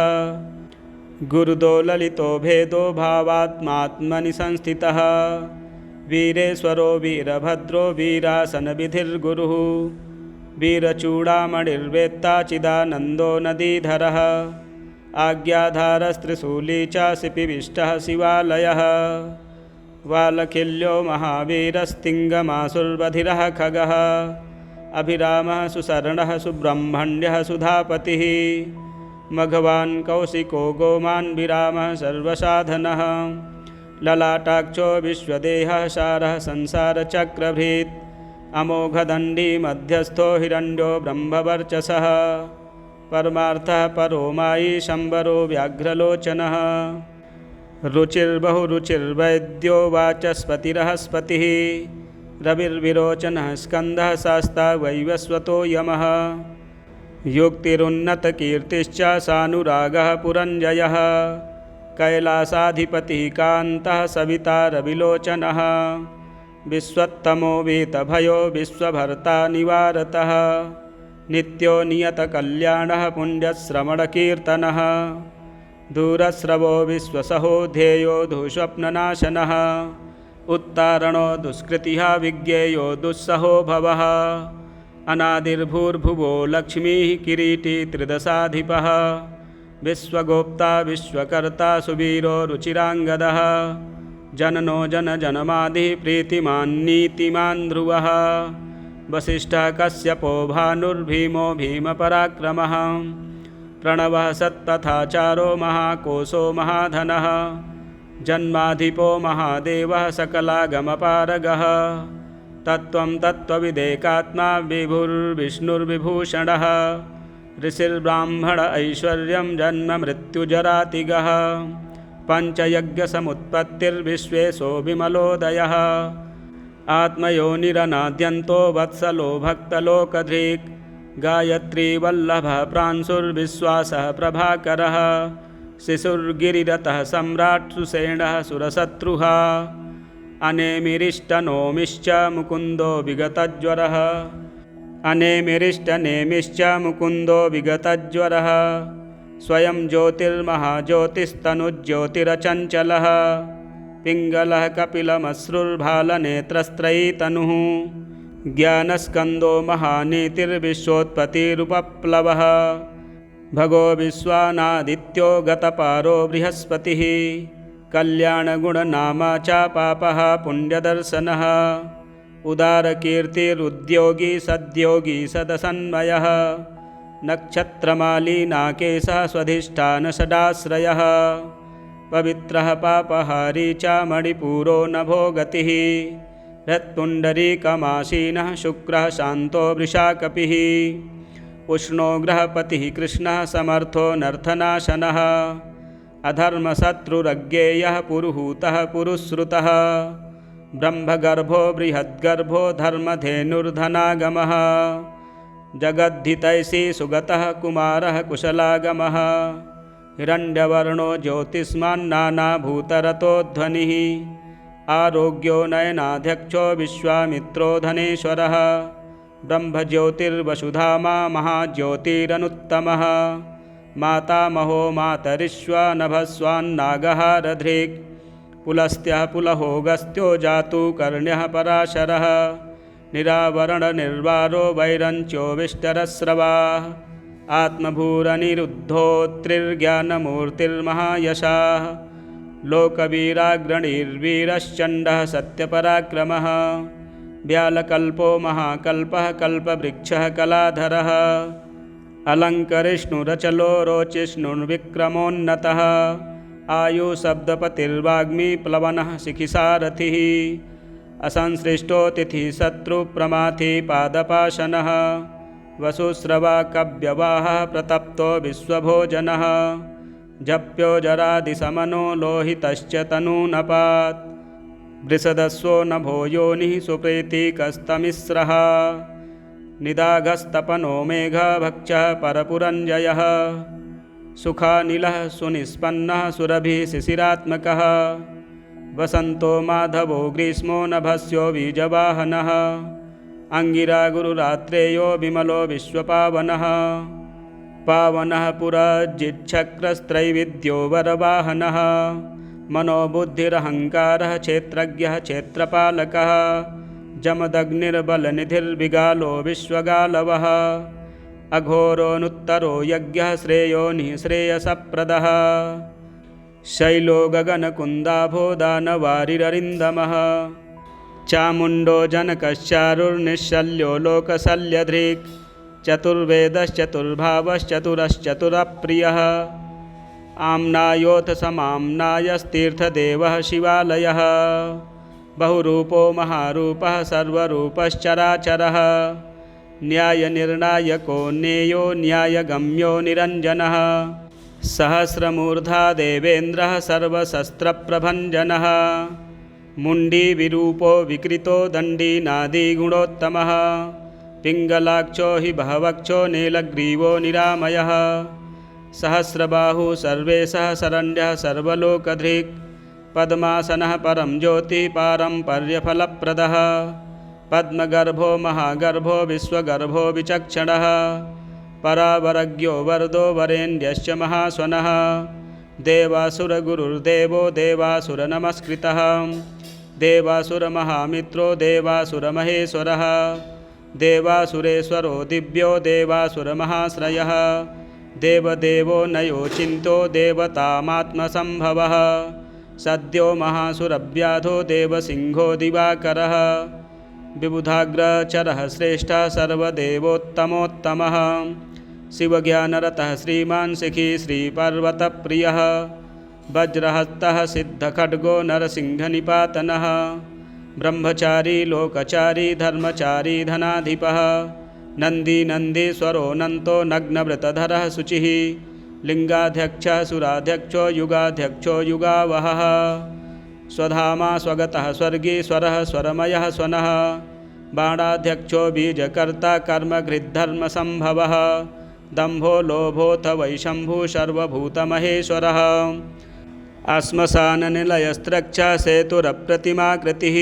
गुरुदो ललितो भेदो भावात्मात्मनि संस्थितः वीरेश्वरो वीरभद्रो वीरासनविधिर्गुरुः वीरचूडामणिर्वेत्ता चिदानन्दो नदीधरः आज्ञाधारस्त्रिशूली च शिपिविष्टः शिवालयः वालखिल्यो महावीरस्तिङ्गमासुर्बधिरः खगः अभिरामः सुशरणः सुब्रह्मण्यः सुधापतिः मघवान् कौशिको गोमान् विरामः सर्वसाधनः ललाटाक्षो विश्वदेहः सारः संसारचक्रभृत् अमोघदण्डी मध्यस्थो हिरण्यो ब्रह्मवर्चसः परमार्थः परो मायी शम्बरो व्याघ्रलोचनः रुचिर्बहुरुचिर्वैद्यो वाचस्पतिरहस्पतिः रविर्विरोचनः स्कन्दः शास्ता वैवस्वतो यमः युक्तिरुन्नतकीर्तिश्च सानुरागः पुरञ्जयः कैलासाधिपतिः कान्तः सविता रविलोचनः विश्वत्तमो वीतभयो विश्वभर्ता निवारतः नित्यो नियतकल्याणः पुण्यश्रवणकीर्तनः दूरस्रवो विश्वसहो ध्येयो दुःस्वप्ननाशनः उत्तारणो दुष्कृतिः विज्ञेयो दुस्सहो भवः अनादिर्भूर्भुवो लक्ष्मीः किरीटी त्रिदशाधिपः विश्वगोप्ता विश्वकर्ता सुवीरो रुचिराङ्गदः जननो जनजनमादिः प्रीतिमान् नीतिमान् ध्रुवः वसिष्ठः कश्यपो भानुर्भीमो भीमपराक्रमः प्रणवः सत्तथाचारो महाकोशो महाधनः जन्माधिपो महादेवः सकलागमपारगः तत्त्वं तत्त्वविदेकात्मा विभुर्विष्णुर्विभूषणः ऋषिर्ब्राह्मण ऐश्वर्यं जन्म मृत्युजरातिगः पञ्चयज्ञसमुत्पत्तिर्विश्वेशो विमलोदयः आत्मयोनिरनाद्यन्तो वत्सलो भक्तलोकधृक् गायत्री वल्लभः प्रांशुर्विश्वासः प्रभाकरः शिशुर्गिरिरतः सम्राट् सुषेणः सुरशत्रुः अनेमिरिष्टनोमिश्च मुकुन्दो विगतज्वरः अनेमिरिष्टनेमिश्च मुकुन्दो विगतज्वरः स्वयं ज्योतिर्महाज्योतिस्तनुज्योतिरचञ्चलः पिङ्गलः कपिलमश्रुर्भालनेत्रस्त्रयी तनुः ज्ञानस्कन्दो महानीतिर्विश्वोत्पत्तिरुपप्लवः भगो विश्वानादित्यो गतपारो बृहस्पतिः कल्याणगुणनामा च पापः पुण्यदर्शनः उदारकीर्तिरुद्योगी सद्योगी सदसन्मयः नक्षत्रमाली नाकेशः स्वधिष्ठानषडाश्रयः पवित्रः पापहारी च मणिपूरो नभो गतिः हृत्पुण्डरीकमासीनः शुक्रः शान्तो वृषाकपिः उष्णो ग्रहपतिः कृष्णः समर्थो नर्थनाशनः अधर्मशत्रुरज्ञेयः पुरुहूतः पुरुश्रुतः ब्रह्मगर्भो बृहद्गर्भो धर्मधेनुर्धनागमः जगद्धितैषी सुगतः कुमारः कुशलागमः हिरण्यवर्णो ज्योतिष्मान्नानाभूतरतोध्वनिः आरोग्यो नयनाध्यक्षो विश्वामित्रो धनेश्वरः ब्रह्मज्योतिर्वसुधामा महाज्योतिरनुत्तमः मातामहो मातरिश्वानभस्वान्नागः रधृक् पुलस्त्यः पुलहोगस्त्यो जातु कर्ण्यः पराशरः निरावरणनिर्वारो वैरञ्च्यो विष्टरस्रवाः आत्मभूरनिरुद्धोत्रिर्ज्ञानमूर्तिर्महायशाः लोकवीराग्रणीर्वीरश्चण्डः सत्यपराक्रमः व्यालकल्पो महाकल्पः कल्पवृक्षः कलाधरः अलङ्करिष्णुरचलो रोचिष्णुर्विक्रमोन्नतः आयुशब्दपतिर्वाग्मी प्लवनः शिखिसारथिः असंसृष्टो तिथिशत्रुप्रमाथी पादपाशनः वसुस्रवा कव्यवाहः प्रतप्तो विश्वभोजनः जप्यो जरादिशमनो लोहितश्च तनूनपात् वृषदस्वो नभो योनिः सुप्रीतिकस्तमिस्रः निदाघस्तपनो मेघभक्षः परपुरञ्जयः सुखानिलः सुनिष्पन्नः सुरभिः शिशिरात्मकः वसन्तो माधवो ग्रीष्मो नभस्यो बीजवाहनः अंगिरा गुरुरात्रेयो विमलो विश्वपावनः पावनः पुरजिच्छक्रस्त्रैविद्यो वरवाहनः मनोबुद्धिरहङ्कारः क्षेत्रज्ञः क्षेत्रपालकः जमदग्निर्बलनिधिर्विगालो विश्वगालवः अघोरोऽनुत्तरो यज्ञः श्रेयोनिः श्रेयसप्रदः शैलो गगनकुन्दाभो दानवारिररिन्दमः चामुण्डो जनकश्चारुर्निश्शल्यो लोकशल्यधृक् चतुर्वेदश्चतुर्भावश्चतुरश्चतुरप्रियः आम्नायोऽथ समाम्नायस्तीर्थदेवः शिवालयः बहुरूपो महारूपः सर्वरूपश्चराचरः न्यायनिर्णायको ज्ञेयो न्यायगम्यो निरञ्जनः सहस्रमूर्धा देवेन्द्रः सर्वशस्त्रप्रभञ्जनः मुण्डीविरूपो विकृतो दण्डीनादिगुणोत्तमः पिङ्गलाक्षो हि बहवक्षो नीलग्रीवो निरामयः सहस्रबाहुः सर्वेशः शरण्यः सर्वलोकधृक् पद्मासनः परं ज्योतिः पारम्पर्यफलप्रदः पद्मगर्भो महागर्भो विश्वगर्भो विचक्षणः परावरज्ञो वरदो वरेण्यश्च महास्वनः देवासुरगुरुर्देवो देवासुरनमस्कृतः देवासुरमहामित्रो देवासुरमहेश्वरः देवासुरेश्वरो दिव्यो देवासुरमहाश्रयः देवदेवो नयोचिन्तो देवतामात्मसम्भवः सद्यो महासुरव्याधो देवसिंहो दिवाकरः विबुधाग्रचरः श्रेष्ठः सर्वदेवोत्तमोत्तमः शिवज्ञानरतः श्रीमान् शिखी श्रीपर्वतप्रियः वज्रहस्तः सिद्धखड्गो नरसिंहनिपातनः ब्रह्मचारी लोकचारी धर्मचारी धनाधिपः नन्दीनन्दीश्वरो नन्तो नग्नव्रतधरः शुचिः लिङ्गाध्यक्षः सुराध्यक्षो युगाध्यक्षो युगावहः स्वधामा स्वगतः स्वर्गीश्वरः स्वरमयः स्वनः बाणाध्यक्षो बीजकर्ता कर्मकृद्धर्मसम्भवः दम्भो लोभोऽथ वैशम्भुः सर्वभूतमहेश्वरः श्मशाननिलयस्त्रक्षा सेतुरप्रतिमाकृतिः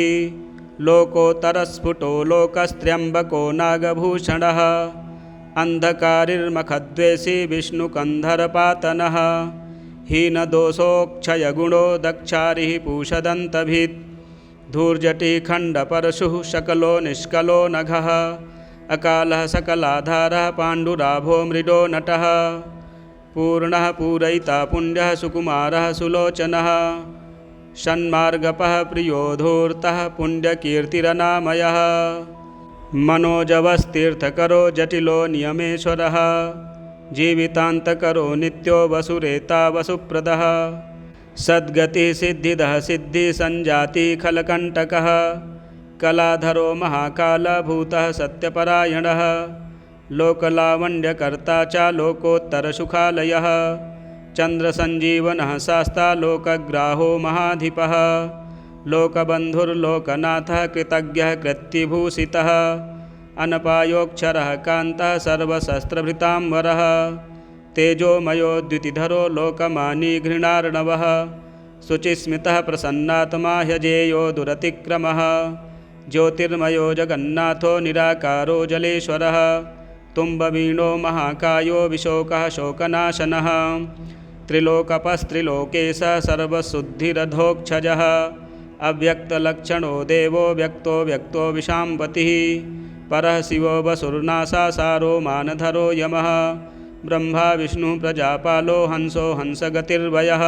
लोकोत्तरस्फुटो लोकस्त्र्यम्बको नागभूषणः अन्धकारिर्मखद्वेषी विष्णुकन्धरपातनः हीनदोषोक्षयगुणो दक्षारिः पूषदन्तभित् धूर्जटिः खण्डपरशुः शकलो निष्कलो नघः अकालः सकलाधारः पाण्डुराभो मृडो नटः पूर्णः पूरयिता पुण्यः सुकुमारः सुलोचनः षण्मार्गपः प्रियो धूर्तः पुण्यकीर्तिरनामयः मनोजवस्तीर्थकरो जटिलो नियमेश्वरः जीवितान्तकरो नित्यो वसुरेता वसुप्रदः सद्गतिः सिद्धिदः सिद्धिसञ्जातिः खलकण्टकः कलाधरो महाकालभूतः सत्यपरायणः लोकलावण्यकर्ता च लोकोत्तरसुखालयः चन्द्रसञ्जीवनः शास्ता लोकग्राहो महाधिपः लोकबन्धुर्लोकनाथः कृतज्ञः कृत्यभूषितः अनपायोऽक्षरः कान्तः सर्वशस्त्रभृताम्बरः तेजोमयो द्युतिधरो लोकमानी घृणार्णवः शुचिस्मितः प्रसन्नात्मा ह्यजेयो दुरतिक्रमः ज्योतिर्मयो जगन्नाथो निराकारो जलेश्वरः तुम्बवीणो महाकायो विशोकः शोकनाशनः त्रिलोकपस्त्रिलोकेशः सर्वशुद्धिरधोक्षजः अव्यक्तलक्षणो देवो व्यक्तो व्यक्तो विशाम्पतिः परः शिवो वसुर्नाशासारो मानधरो यमः ब्रह्मा विष्णुः प्रजापालो हंसो हंसगतिर्वयः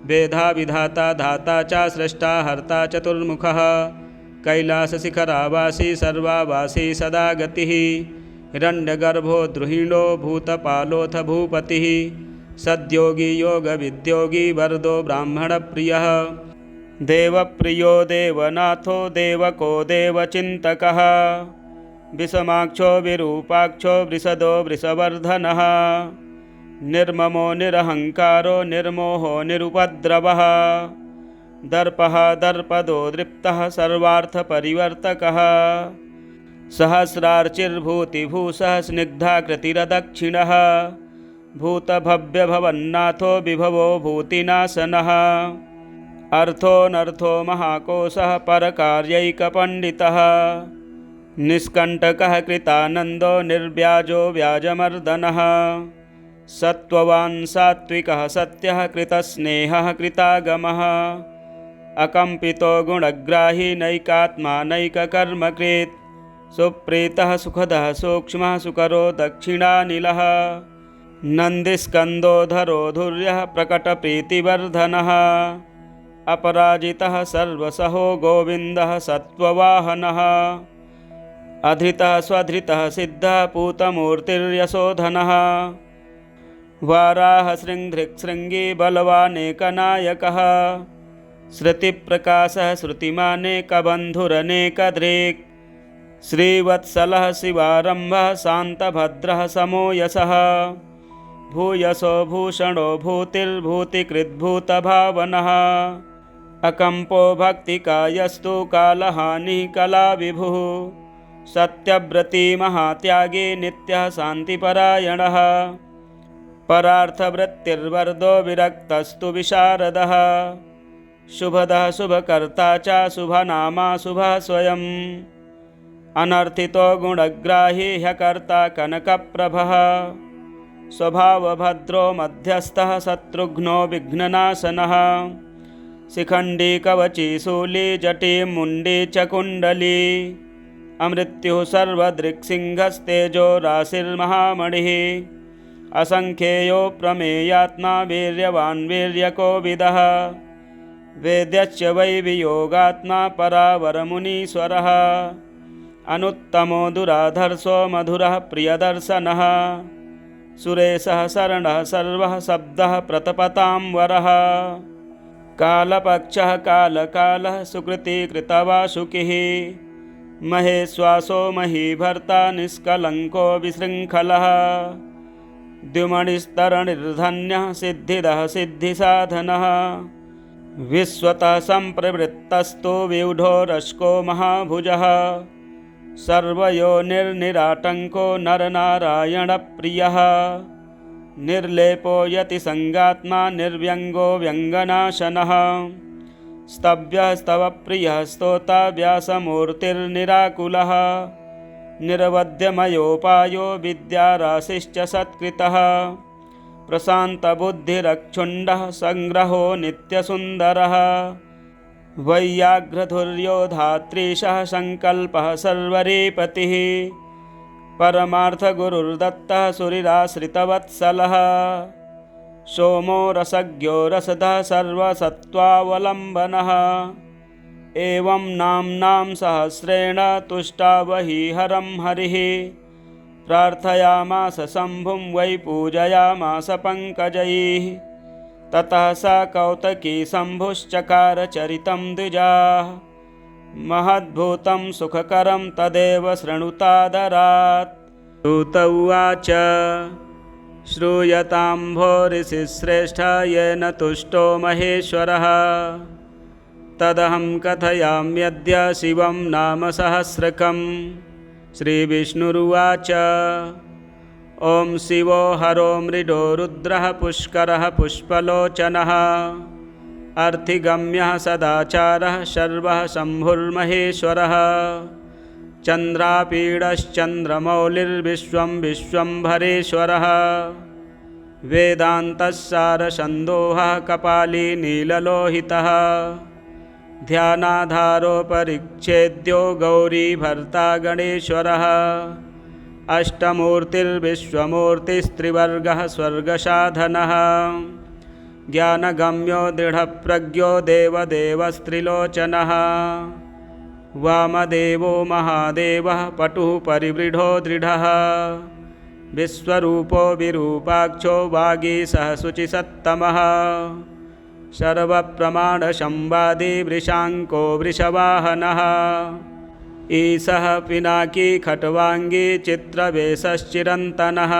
वेदा विधाता धाता च स्रष्टा हर्ता चतुर्मुखः कैलासशिखरावासी सर्वावासी सदा गतिः हिरण्यगर्भो द्रुहिणो भूतपालोऽथ भूपतिः सद्योगी योगविद्योगी वरदो ब्राह्मणप्रियः देवप्रियो देवनाथो देवको देवचिन्तकः विषमाक्षो विरूपाक्षो वृषदो वृषवर्धनः निर्ममो निरहङ्कारो निर्मोहो निरुपद्रवः दर्पः दर्पदो दृप्तः सर्वार्थपरिवर्तकः सहस्रार्चिर्भूतिभूषः स्निग्धाकृतिरदक्षिणः भूतभव्यभवन्नाथो विभवो भूतिनाशनः अर्थोऽनर्थो महाकोशः परकार्यैकपण्डितः निष्कण्टकः कृतानन्दो निर्व्याजो व्याजमर्दनः सत्त्ववान् सात्विकः सत्यः कृतस्नेहः कृतागमः अकम्पितो गुणग्राही नैकात्मा नैककर्मकृत् सुप्रीतः सुखदः सूक्ष्मः सुकरो दक्षिणानिलः नन्दिस्कन्दोधरो धुर्यः प्रकटप्रीतिवर्धनः अपराजितः सर्वसहो गोविन्दः सत्त्ववाहनः अधृतः स्वधृतः सिद्धः पूतमूर्तिर्यशोधनः वाराहशृङ्घ्रिक्शृङ्गी बलवानेकनायकः श्रुतिप्रकाशः श्रुतिमानेकबन्धुरनेकधृक् श्रीवत्सलः शिवारम्भः शान्तभद्रः समो यशः भूयसो भूषणो भूतिर्भूतिकृद्भूतभावनः अकम्पो भक्तिकायस्तु कालहानिः कलाविभुः सत्यव्रती महात्यागी नित्यः शान्तिपरायणः परार्थवृत्तिर्वरदो विरक्तस्तु विशारदः शुभदः शुभकर्ता च शुभनामा शुभः स्वयम् अनर्थितो गुणग्राही ह्यकर्ता कनकप्रभः स्वभावभद्रो मध्यस्थः शत्रुघ्नो विघ्ननाशनः शिखण्डी कवची शूली जटी मुण्डी च कुण्डली अमृत्युः सर्वदृक्सिंहस्तेजो राशिर्महामणिः असंख्येयो प्रमेयात्मा वीर्यवान् वीर्यकोविदः वेद्यश्च वै वियोगात्मा परावरमुनीश्वरः अनुत्तमो दुराधर्षो मधुरः प्रियदर्शनः सुरेशः शरणः सर्वः शब्दः प्रतपतां वरः कालपक्षः कालकालः सुकृतिकृतवासुकिः महेश्वासो महीभर्ता निष्कलङ्को विशृङ्खलः द्युमणिस्तरणिर्धन्यः सिद्धिदः सिद्धिसाधनः विश्वतः सम्प्रवृत्तस्तु व्यूढो रश्को महाभुजः सर्वयोनिर्निराटङ्को नरनारायणप्रियः निर्लेपो यतिसङ्गात्मा निर्व्यङ्गो व्यङ्गनाशनः स्तव्यः स्तवप्रियः स्तोता व्यासमूर्तिर्निराकुलः निरवध्यमयोपायो विद्याराशिश्च सत्कृतः प्रशान्तबुद्धिरक्षुण्डः सङ्ग्रहो नित्यसुन्दरः वैयाघ्रधुर्यो धात्रीशः सङ्कल्पः सर्वरीपतिः परमार्थगुरुर्दत्तः सुरिराश्रितवत्सलः सोमो रसज्ञो रसदः सर्वसत्त्वावलम्बनः एवं नाम्नां सहस्रेण तुष्टावहिहरं हरिः प्रार्थयामास शम्भुं वै पूजयामास पङ्कजैः ततः सा कौतकी शम्भुश्चकार चरितं द्विजाः महद्भूतं सुखकरं तदेव शृणुतादरात् सूत उवाच श्रूयतां भो ऋषिश्रेष्ठ येन तुष्टो महेश्वरः तदहं कथयाम्यद्य शिवं नाम सहस्रकम् श्रीविष्णुरुवाच ॐ शिवो हरो मृडो रुद्रः पुष्करः पुष्पलोचनः अर्थिगम्यः सदाचारः शर्वः शम्भुर्महेश्वरः चन्द्रापीडश्चन्द्रमौलिर्विश्वं विश्वम्भरेश्वरः वेदान्तस्सारसन्दोहः कपाली नीललोहितः ध्यानाधारो परिच्छेद्यो गौरीभर्ता गणेश्वरः अष्टमूर्तिर्विश्वमूर्तिस्त्रिवर्गः स्वर्गसाधनः ज्ञानगम्यो दृढप्रज्ञो देवदेवस्त्रिलोचनः वामदेवो महादेवः पटुः परिवृढो दृढः विश्वरूपो विरूपाक्षो वागीशः शुचिसत्तमः सर्वप्रमाणसंवादी वृषाङ्को वृषवाहनः ईशः पिनाकी खट्वाङ्गी चित्रवेशश्चिरन्तनः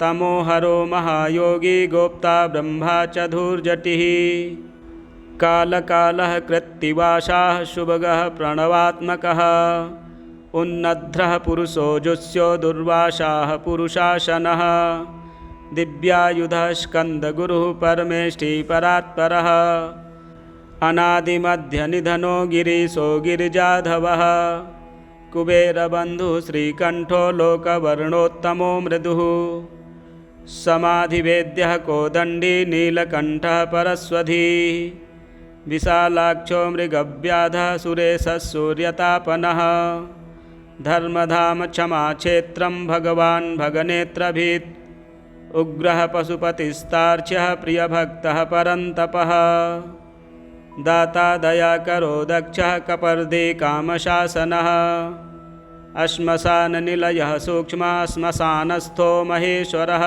तमोहरो महायोगी गोप्ता ब्रह्मा च धूर्जटिः कालकालः कृत्तिवासाः शुभगः प्रणवात्मकः उन्नद्रः पुरुषो जुष्यो दुर्वासाः पुरुषासनः दिव्यायुधः स्कन्दगुरुः परमेष्ठिपरात्परः अनादिमध्यनिधनो गिरीशो गिरिजाधवः कुबेरबन्धुः श्रीकण्ठो लोकवर्णोत्तमो मृदुः समाधिवेद्यः कोदण्डी नीलकण्ठः परस्वधी विशालाक्षो मृगव्याधः सुरेशः सूर्यतापनः धर्मधाम क्षमाक्षेत्रं भगवान् भगनेत्रभीत् उग्रः पशुपतिस्तार्क्ष्यः प्रियभक्तः परन्तपः दाता दयाकरो दक्षः कपर्दी कामशासनः श्मशाननिलयः सूक्ष्मः श्मशानस्थो महेश्वरः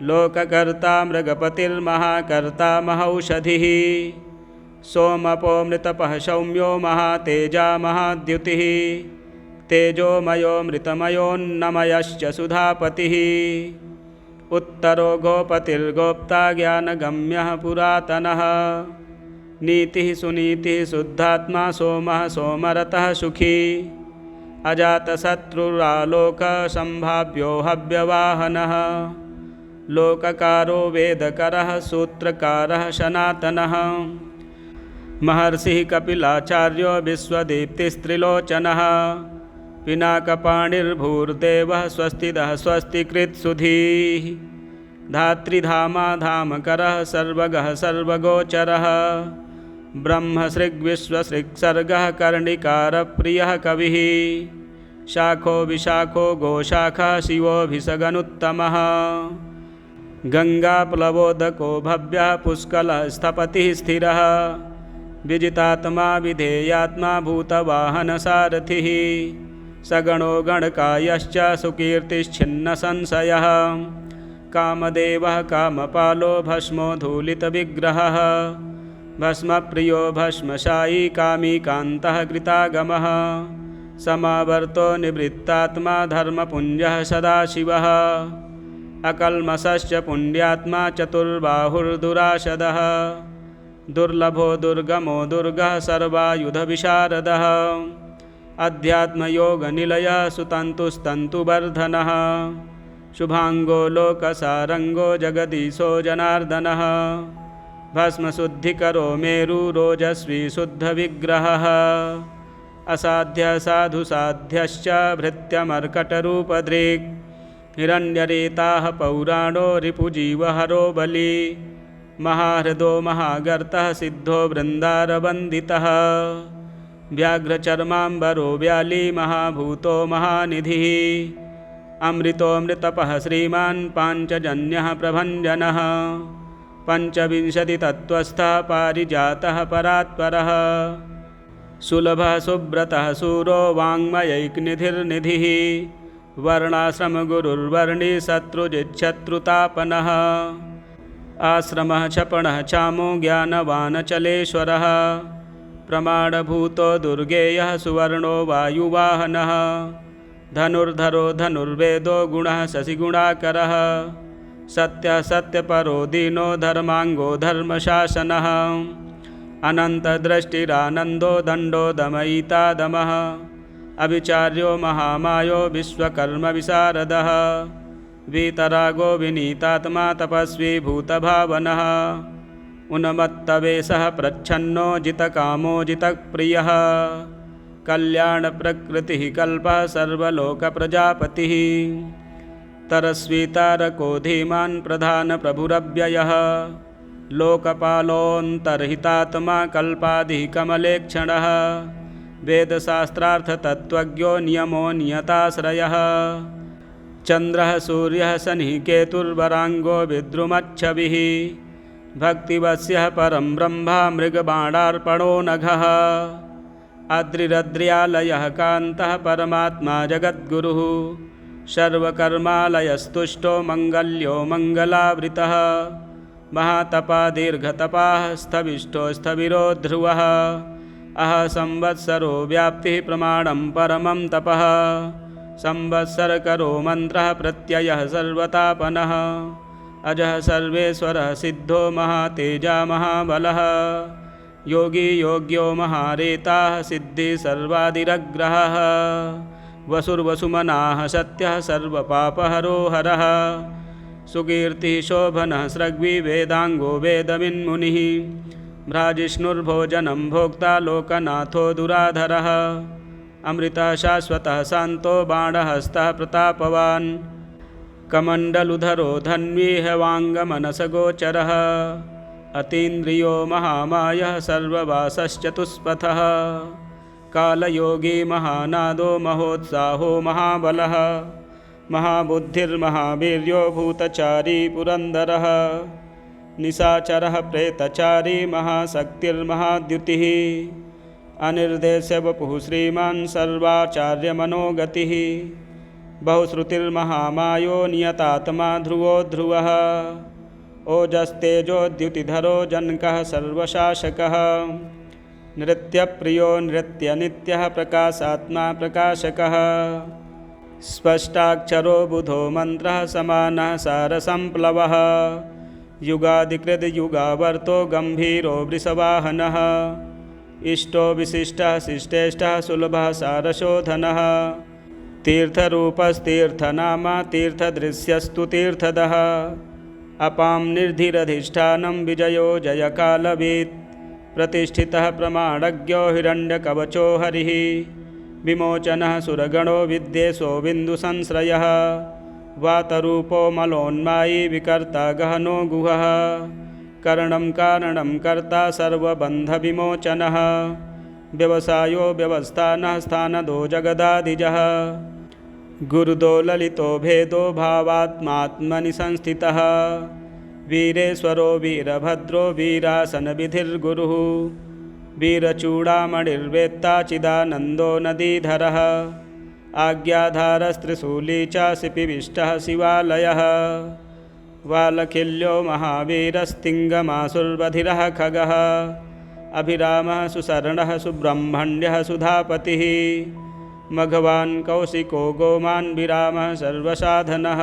लोककर्ता मृगपतिर्महाकर्ता महौषधिः सोमपोऽमृतपः सौम्यो महातेजा महाद्युतिः तेजोमयो मृतमयोन्नमयश्च सुधापतिः उत्तरो गोपतिर्गोप्ता ज्ञानगम्यः पुरातनः नीतिः सुनीतिः शुद्धात्मा सोमः सोमरतः सुखी अजातशत्रुरालोकसम्भाव्यो हव्यवाहनः लोककारो वेदकरः सूत्रकारः सनातनः महर्षिः कपिलाचार्यो विश्वदीप्तिस्त्रिलोचनः पिनाकपाणिर्भूर्देवः स्वस्तिदः स्वस्तिकृत्सुधीः धात्रिधामा धामकरः सर्वगः सर्वगोचरः ब्रह्मसृग्विश्वसृक्सर्गः कर्णिकारप्रियः कविः शाखो विशाखो गोशाखः शिवोऽभिषगनुत्तमः गङ्गाप्लवोदको भव्यः पुष्कलः स्थपतिः स्थिरः विजितात्मा विधेयात्मा भूतवाहनसारथिः सगणो गणकायश्च सुकीर्तिश्छिन्नसंशयः कामदेवः कामपालो भस्मो धूलितविग्रहः भस्मप्रियो भस्मशायी कामी कान्तः कृतागमः समावर्तो निवृत्तात्मा धर्मपुञ्जः सदाशिवः अकल्मषश्च पुण्यात्मा चतुर्बाहुर्दुराशदः दुर्लभो दुर्गमो दुर्गः सर्वायुधविशारदः अध्यात्मयोगनिलयः सुतन्तुस्तन्तुवर्धनः शुभांगो लोकसारंगो जगदीशो जनार्दनः भस्मशुद्धिकरो मेरुरोजस्वी शुद्धविग्रहः असाध्य साधुसाध्यश्च भृत्यमर्कटरूपधृक् हिरण्यरेताः पौराणो रिपुजीवहरो बली महाहृदो महागर्तः सिद्धो वृन्दारवन्दितः व्याघ्रचर्माम्बरो व्याली महाभूतो महानिधिः अमृतोऽमृतपः श्रीमान् पाञ्चजन्यः प्रभञ्जनः पञ्चविंशतितत्त्वस्थः पारिजातः परात्परः सुलभः सुब्रतः सूरो वाङ्मयैकनिधिर्निधिः वर्णाश्रमगुरुर्वर्णी शत्रुजिच्छत्रुतापनः आश्रमः क्षपणः चामो ज्ञानवानचलेश्वरः प्रमाणभूतो दुर्गेयः सुवर्णो वायुवाहनः धनुर्धरो धनुर्वेदो गुणः शशिगुणाकरः सत्यः सत्यपरो दीनो धर्मांगो धर्मशासनः अनन्तदृष्टिरानन्दो दण्डो दमयिता दमः अविचार्यो महामायो विश्वकर्मविशारदः वीतरागो विनीतात्मा तपस्वी भूतभावनः उन्मत्तवेषः प्रच्छन्नो जितकामो जितप्रियः कल्याणप्रकृतिः कल्पः सर्वलोकप्रजापतिः तरस्वी तारको धीमान् प्रधानप्रभुरव्ययः लोकपालोऽन्तर्हितात्मा कल्पादिः कमलेक्षणः वेदशास्त्रार्थतत्त्वज्ञो नियमो नियताश्रयः चन्द्रः सूर्यः शनिः केतुर्वरांगो विद्रुमच्छविः भक्तिवश्यः परं ब्रह्मा मृगबाणार्पणो नघः आद्रिरद्र्यालयः कान्तः परमात्मा जगद्गुरुः सर्वकर्मालयस्तुष्टो मङ्गल्यो मङ्गलावृतः महातपा दीर्घतपाः स्थविष्टो स्थविरो ध्रुवः अह संवत्सरो व्याप्तिः प्रमाणं परमं तपः संवत्सरकरो मन्त्रः प्रत्ययः सर्वतापनः अजः सर्वेश्वरः सिद्धो महातेजा महाबलः योगी योग्यो महारेताः सिद्धिः सर्वादिरग्रहः वसुर्वसुमनाः सत्यः सर्वपापहरो हरः सुकीर्तिः शोभनः स्रग्वी वेदांगो वेदविन्मुनिः भ्राजिष्णुर्भोजनं भोक्ता लोकनाथो दुराधरः अमृतः शाश्वतः शान्तो बाणहस्तः प्रतापवान् कमण्डलुधरो धन्वी वाङ्गमनसगोचरः अतीन्द्रियो महामायः सर्ववासश्चतुष्पथः कालयोगी महानादो महोत्साहो महाबलः महाबुद्धिर्महावीर्यो भूतचारी पुरन्दरः निशाचरः प्रेतचारी महाशक्तिर्महाद्युतिः अनिर्देश्य वपुः श्रीमान् सर्वाचार्यमनोगतिः बहुश्रुतिर्महामायो नियतात्मा ध्रुवो ध्रुवः ओजस्तेजोद्युतिधरो जनकः सर्वशासकः नृत्यप्रियो नृत्यनित्यः प्रकाशात्मा प्रकाशकः स्पष्टाक्षरो बुधो मन्त्रः समानः सारसम्प्लवः युगादिकृद् युगावर्तो गम्भीरो वृषवाहनः इष्टो विशिष्टः शिष्टेष्टः सुलभः सारशोधनः तीर्थरूपस्तीर्थनामा तीर्थदृश्यस्तु तीर्थदः अपां निर्धिरधिष्ठानं विजयो जयकालवीत् प्रतिष्ठितः प्रमाणज्ञो हिरण्यकवचो हरिः विमोचनः सुरगणो विद्वेषो बिन्दुसंश्रयः वातरूपो मलोन्मायी विकर्ता गहनो गुहः करणं कारणं कर्ता सर्वबन्धविमोचनः व्यवसायो व्यवस्थानः स्थानदो जगदादिजः गुरुदो ललितो भेदो भावात्मात्मनि संस्थितः वीरेश्वरो वीरभद्रो वीरासनविधिर्गुरुः वीरचूडामणिर्वेत्ता चिदानन्दो नदीधरः आज्ञाधारस्त्रिशूली च शिपिविष्टः शिवालयः वालखिल्यो महावीरस्तिङ्गमासुर्बधिरः खगः अभिरामः सुशरणः सुब्रह्मण्यः सुधापतिः मघवान् कौशिको गोमान् विरामः सर्वसाधनः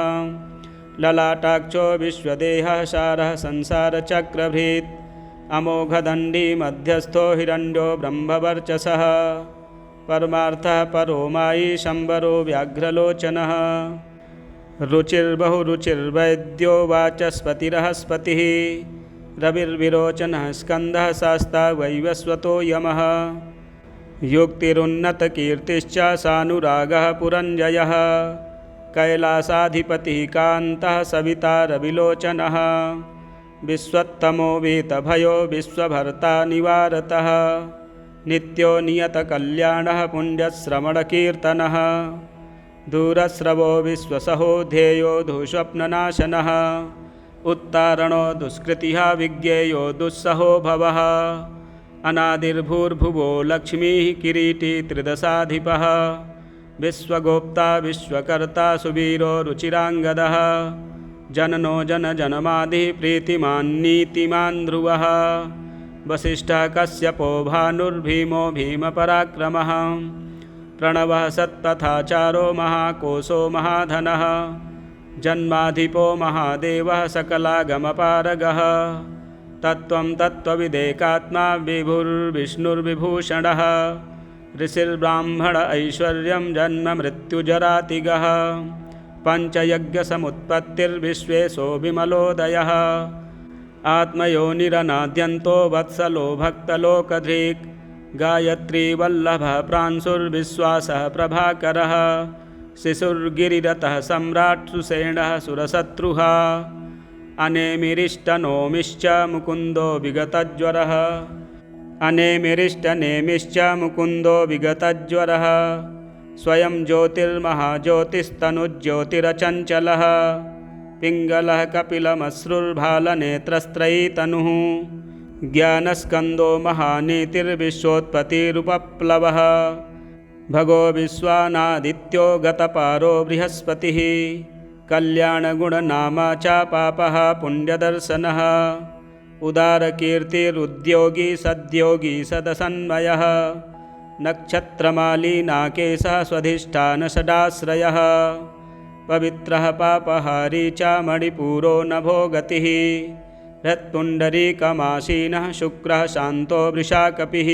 ललाटाक्षो विश्वदेहः सारः संसारचक्रभृत् अमोघदण्डी मध्यस्थो हिरण्यो ब्रह्मवर्चसः परमार्थः परो मायी शम्बरो व्याघ्रलोचनः रुचिर्बहुरुचिर्वैद्यो वाचस्पतिरहस्पतिः रविर्विरोचनः स्कन्दः शास्ता वैवस्वतो यमः युक्तिरुन्नतकीर्तिश्च सानुरागः पुरञ्जयः कैलासाधिपतिः कान्तः सविता रविलोचनः विश्वत्तमो वीतभयो विश्वभर्ता निवारतः नित्यो नियतकल्याणः पुण्यश्रवणकीर्तनः दूरस्रवो विश्वसहो ध्येयो दुःस्वप्ननाशनः उत्तारणो दुष्कृतिः विज्ञेयो दुस्सहो भवः अनादिर्भूर्भुवो लक्ष्मीः किरीटी त्रिदशाधिपः विश्वगोप्ता विश्वकर्ता सुवीरो रुचिराङ्गदः जननो जनजनमादिः प्रीतिमान् नीतिमान् ध्रुवः वसिष्ठः कश्यपो भानुर्भीमो भीमपराक्रमः प्रणवः सत्तथाचारो महाकोशो महाधनः जन्माधिपो महादेवः सकलागमपारगः तत्त्वं तत्त्वविदेकात्मा विभुर्विष्णुर्विभूषणः ऋषिर्ब्राह्मण ऐश्वर्यं जन्म मृत्युजरातिगः पञ्चयज्ञसमुत्पत्तिर्विश्वेशो विमलोदयः आत्मयोनिरनाद्यन्तो वत्सलो भक्तलोकधृक् गायत्री वल्लभः प्रांशुर्विश्वासः प्रभाकरः शिशुर्गिरिरतः सम्राट् सुषेणः सुरशत्रुः अनेमिरिष्टनोमिश्च मुकुन्दो विगतज्वरः अनेमिरिष्टनेमिश्च मुकुन्दो विगतज्वरः स्वयं ज्योतिर्महाज्योतिस्तनुज्योतिरचञ्चलः पिङ्गलः कपिलमश्रुर्भालनेत्रस्त्रयीतनुः ज्ञानस्कन्दो महानीतिर्विश्वोत्पत्तिरुपप्लवः भगो विश्वानादित्यो गतपारो बृहस्पतिः कल्याणगुणनामा च पापः पुण्यदर्शनः उदारकीर्तिरुद्योगी सद्योगी सदसन्मयः नक्षत्रमाली नाकेशः स्वधिष्ठानषडाश्रयः पवित्रः पापहारी च मणिपूरो नभो गतिः हृत्पुण्डरीकमासीनः शुक्रः शान्तो वृषाकपिः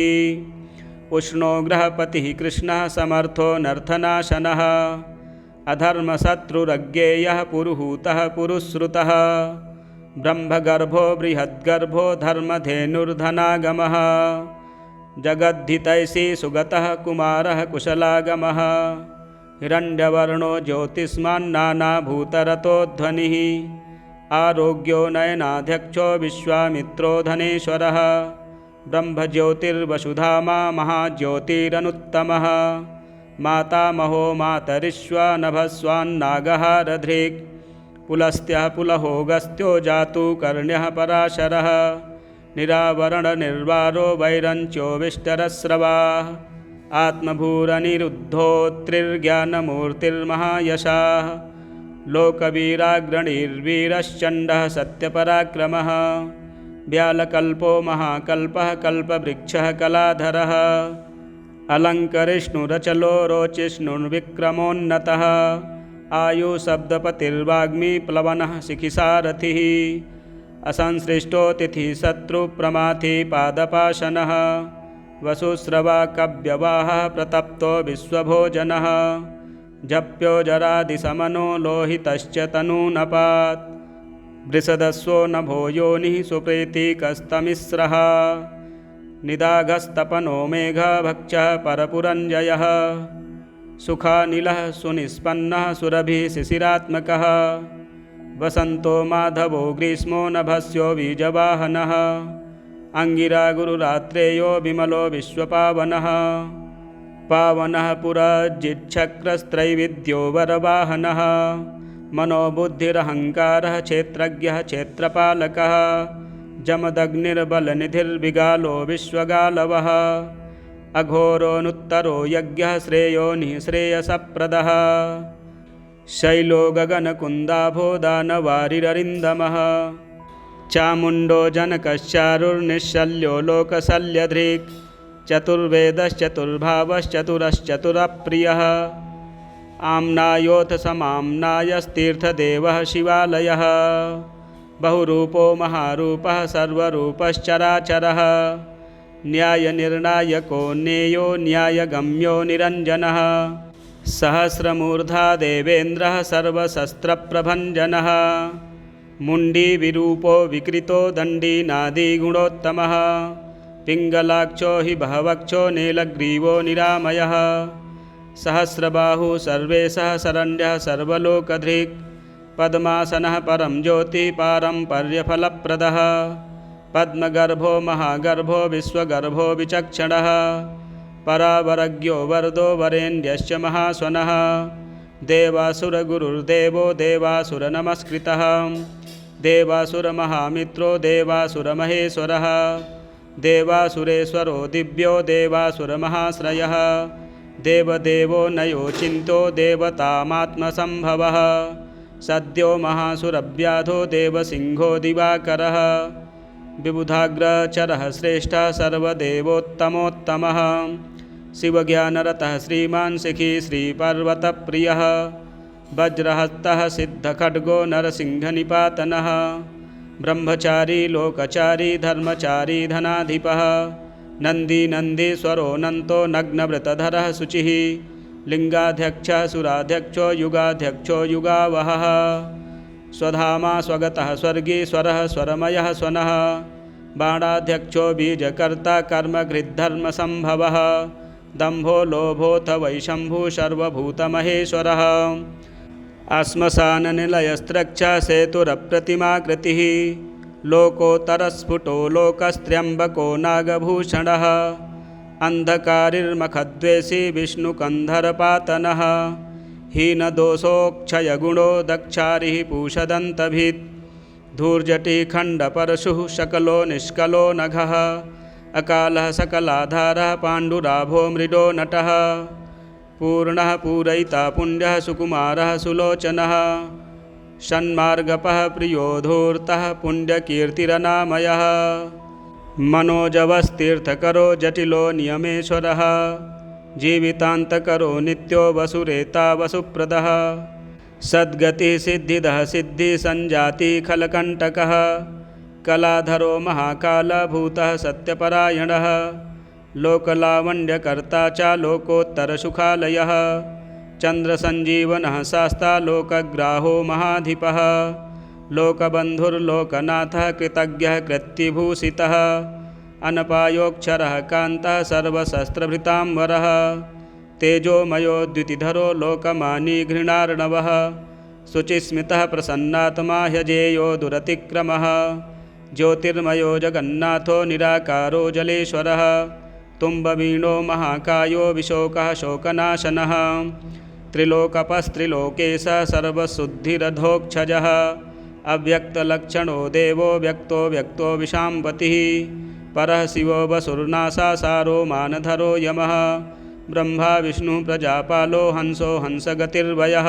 उष्णो ग्रहपतिः कृष्णः समर्थो नर्थनाशनः अधर्मशत्रुरज्ञेयः पुरुहूतः पुरुश्रुतः ब्रह्मगर्भो बृहद्गर्भो धर्मधेनुर्धनागमः जगद्धितैषी सुगतः कुमारः कुशलागमः हिरण्यवर्णो ज्योतिष्मान् नानाभूतरतो ध्वनिः आरोग्यो नयनाध्यक्षो विश्वामित्रो धनेश्वरः ब्रह्मज्योतिर्वसुधामा महाज्योतिरनुत्तमः मातामहो मातरिश्वानभस्वान्नागः रध्रिक् पुलस्त्यः पुलहोगस्त्यो जातु कर्ण्यः पराशरः निरावरणनिर्वारो वैरञ्च्यो विष्टरस्रवाः आत्मभूरनिरुद्धोत्रिर्ज्ञानमूर्तिर्महायशाः लोकवीराग्रणीर्वीरश्चण्डः सत्यपराक्रमः व्यालकल्पो महाकल्पः कल्पवृक्षः कलाधरः अलङ्करिष्णुरचलो रोचिष्णुर्विक्रमोन्नतः आयुशब्दपतिर्वाग्मी प्लवनः शिखिसारथिः असंसृष्टो तिथिशत्रुप्रमाथी पादपाशनः वसुस्रवा कव्यवाहः प्रतप्तो विश्वभोजनः जप्यो जरादिशमनो लोहितश्च तनूनपात् वृषदस्वो नभो योनिः सुप्रीतिकस्तमिस्रः निदाघस्तपनो मेघभक्षः परपुरञ्जयः सुखानिलः सुनिष्पन्नः सुरभिः शिशिरात्मकः वसन्तो माधवो ग्रीष्मो नभस्यो बीजवाहनः अंगिरा गुरुरात्रेयो विमलो विश्वपावनः पावनः पुरजिच्छक्रस्त्रैविद्यो वरवाहनः मनोबुद्धिरहङ्कारः क्षेत्रज्ञः क्षेत्रपालकः जमदग्निर्बलनिधिर्विगालो विश्वगालवः अघोरोऽनुत्तरो यज्ञः श्रेयोनिः श्रेयसप्रदः शैलो गगनकुन्दाभो दानवारिररिन्दमः चामुण्डो जनकश्चारुर्निश्शल्यो लोकशल्यधृक् चतुर्वेदश्चतुर्भावश्चतुरश्चतुरप्रियः आम्नायोऽथ समाम्नायस्तीर्थदेवः शिवालयः बहुरूपो महारूपः सर्वरूपश्चराचरः न्यायनिर्णायको ज्ञेयो न्यायगम्यो निरञ्जनः सहस्रमूर्धा देवेन्द्रः सर्वशस्त्रप्रभञ्जनः मुण्डीविरूपो विकृतो दण्डी नादीगुणोत्तमः पिङ्गलाक्षो हि बहवक्षो नीलग्रीवो निरामयः सहस्रबाहु सर्वेशः शरण्यः सर्वलोकधृक् पद्मासनः परं ज्योतिः पारम्पर्यफलप्रदः पद्मगर्भो महागर्भो विश्वगर्भो विचक्षणः परावरज्ञो वरदो वरेण्यश्च महास्वनः देवासुरगुरुर्देवो देवासुरनमस्कृतः देवासुरमहामित्रो देवासुरमहेश्वरः देवासुरेश्वरो दिव्यो देवासुरमहाश्रयः देवदेवो नयोचिन्तो देवतामात्मसम्भवः सद्यो महासुरव्याधो देवसिंहो दिवाकरः विबुधाग्रचरः श्रेष्ठः सर्वदेवोत्तमोत्तमः शिवज्ञानरतः श्रीमान् शिखी श्रीपर्वतप्रियः वज्रहस्तः सिद्धखड्गो नरसिंहनिपातनः ब्रह्मचारी लोकचारी धर्मचारी धनाधिपः नन्दीनन्दीश्वरो नन्तो नग्नव्रतधरः शुचिः लिङ्गाध्यक्षः सुराध्यक्षो युगाध्यक्षो युगावहः स्वधामा स्वगतः स्वर्गीश्वरः स्वरमयः स्वनः बाणाध्यक्षो बीजकर्ता कर्मकृद्धर्मसम्भवः दम्भो लोभोऽथ वैशम्भुः सर्वभूतमहेश्वरः श्मशाननिलयस्त्रक्षा सेतुरप्रतिमाकृतिः लोकोत्तरस्फुटो लोकस्त्र्यम्बको नागभूषणः अन्धकारिर्मखद्वेषी विष्णुकन्धरपातनः हीनदोषोऽक्षयगुणो दक्षारिः पूषदन्तभित् धूर्जटिखण्डपरशुः शकलो निष्कलो नघः अकालः सकलाधारः पाण्डुराभो मृडो नटः पूर्णः पूरयिता पुण्यः सुकुमारः सुलोचनः षण्मार्गपः प्रियो धूर्तः पुण्यकीर्तिरनामयः मनोजवस्तीर्थकरो जटिलो नियमेश्वरः जीवितान्तकरो नित्यो वसुरेता वसुप्रदः सद्गतिः सिद्धिदः सिद्धिसञ्जातिः खलकण्टकः कलाधरो महाकालभूतः सत्यपरायणः लोकलावण्यकर्ता च लोकोत्तरसुखालयः चन्द्रसञ्जीवनः शास्ता लोकग्राहो महाधिपः लोकबन्धुर्लोकनाथः कृतज्ञः कृत्तिभूषितः अनपायोक्षरः कान्तः सर्वशस्त्रभृताम्बरः तेजोमयो द्युतिधरो लोकमानी घृणार्णवः शुचिस्मितः प्रसन्नात्मा ह्यजेयो दुरतिक्रमः ज्योतिर्मयो जगन्नाथो निराकारो जलेश्वरः तुम्बवीणो महाकायो विशोकः शोकनाशनः त्रिलोकपस्त्रिलोकेशः सर्वशुद्धिरधोक्षजः अव्यक्तलक्षणो देवो व्यक्तो व्यक्तो विशाम्पतिः परः शिवो वसुर्नासासारो मानधरो यमः ब्रह्मा विष्णुः प्रजापालो हंसो हंसगतिर्वयः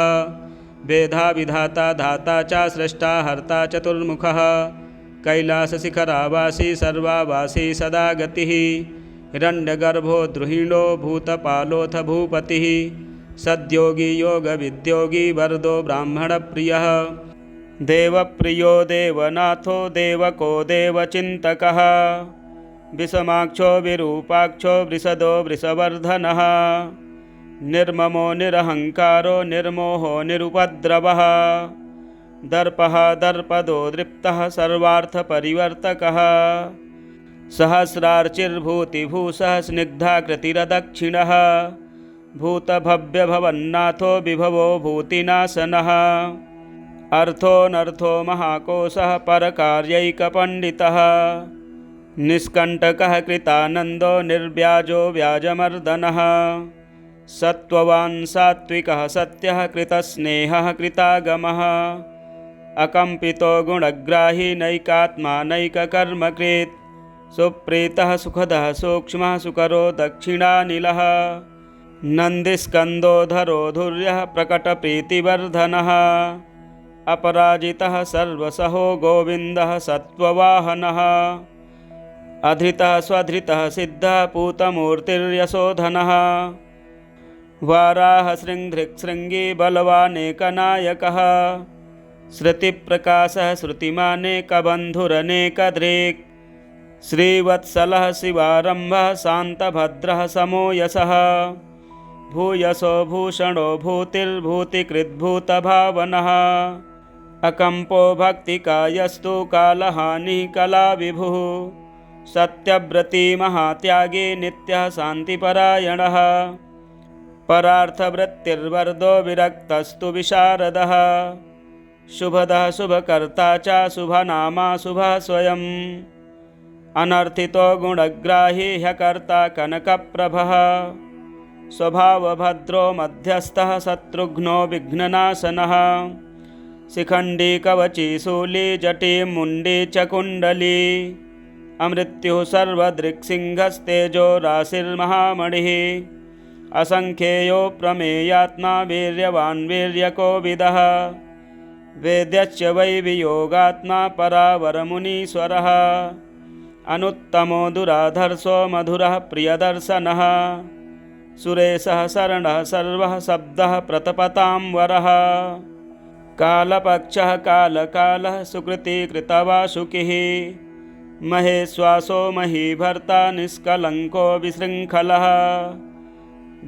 वेधा विधाता धाता च स्रष्टा हर्ता चतुर्मुखः कैलासशिखरावासी सर्वावासी सदा गतिः हिरण्यगर्भो द्रुहिणो भूतपालोऽथ भूपतिः सद्योगी योगविद्योगी वरदो ब्राह्मणप्रियः देवप्रियो देवनाथो देवको देवचिन्तकः विषमाक्षो विरूपाक्षो वृषदो वृषवर्धनः निर्ममो निरहङ्कारो निर्मोहो निरुपद्रवः दर्पः दर्पदो दृप्तः सर्वार्थपरिवर्तकः सहस्रार्चिर्भूतिभूषः स्निग्धाकृतिरदक्षिणः भूतभव्यभवन्नाथो विभवो भूतिनाशनः अर्थोऽनर्थो महाकोशः परकार्यैकपण्डितः निष्कण्टकः कृतानन्दो निर्व्याजो व्याजमर्दनः सत्त्ववान् सात्विकः सत्यः कृतस्नेहः कृतागमः अकम्पितो गुणग्राही नैकात्मा नैककर्मकृत् सुप्रीतः सुखदः सूक्ष्मः सुकरो दक्षिणानिलः नन्दिस्कन्दोधरो धुर्यः प्रकटप्रीतिवर्धनः अपराजितः सर्वसहो गोविन्दः सत्त्ववाहनः अधृतः स्वधृतः सिद्धः पूतमूर्तिर्यशोधनः वाराहशृङ्गधृक्शृङ्गी बलवानेकनायकः श्रुतिप्रकाशः श्रुतिमानेकबन्धुरनेकधृक् श्रीवत्सलः शिवारम्भः शान्तभद्रः समो यशः भूयसो भूषणो भूतिर्भूतिकृद्भूतभावनः अकम्पो भक्तिकायस्तु कालहानिः कलाविभुः सत्यव्रती महात्यागी नित्यः शान्तिपरायणः परार्थवृत्तिर्वरदो विरक्तस्तु विशारदः शुभदः शुभकर्ता च शुभनामा शुभः स्वयम् अनर्थितो गुणग्राही ह्यकर्ता कनकप्रभः स्वभावभद्रो मध्यस्थः शत्रुघ्नो विघ्ननाशनः शिखण्डी कवची शूली जटी मुण्डी च कुण्डली अमृत्युः सर्वदृक्सिंहस्तेजो राशिर्महामणिः असङ्ख्येयो प्रमेयात्मा वीर्यवान् वीर्यकोविदः वेद्यश्च वै वियोगात्मा परावरमुनीश्वरः अनुत्तमो दुराधर्षो मधुरः प्रियदर्शनः सुरेशः शरणः सर्वः शब्दः प्रतपतां वरः कालपक्षः कालकालः सुकृतिकृतवासुकिः महेश्वासो महीभर्ता निष्कलङ्को विशृङ्खलः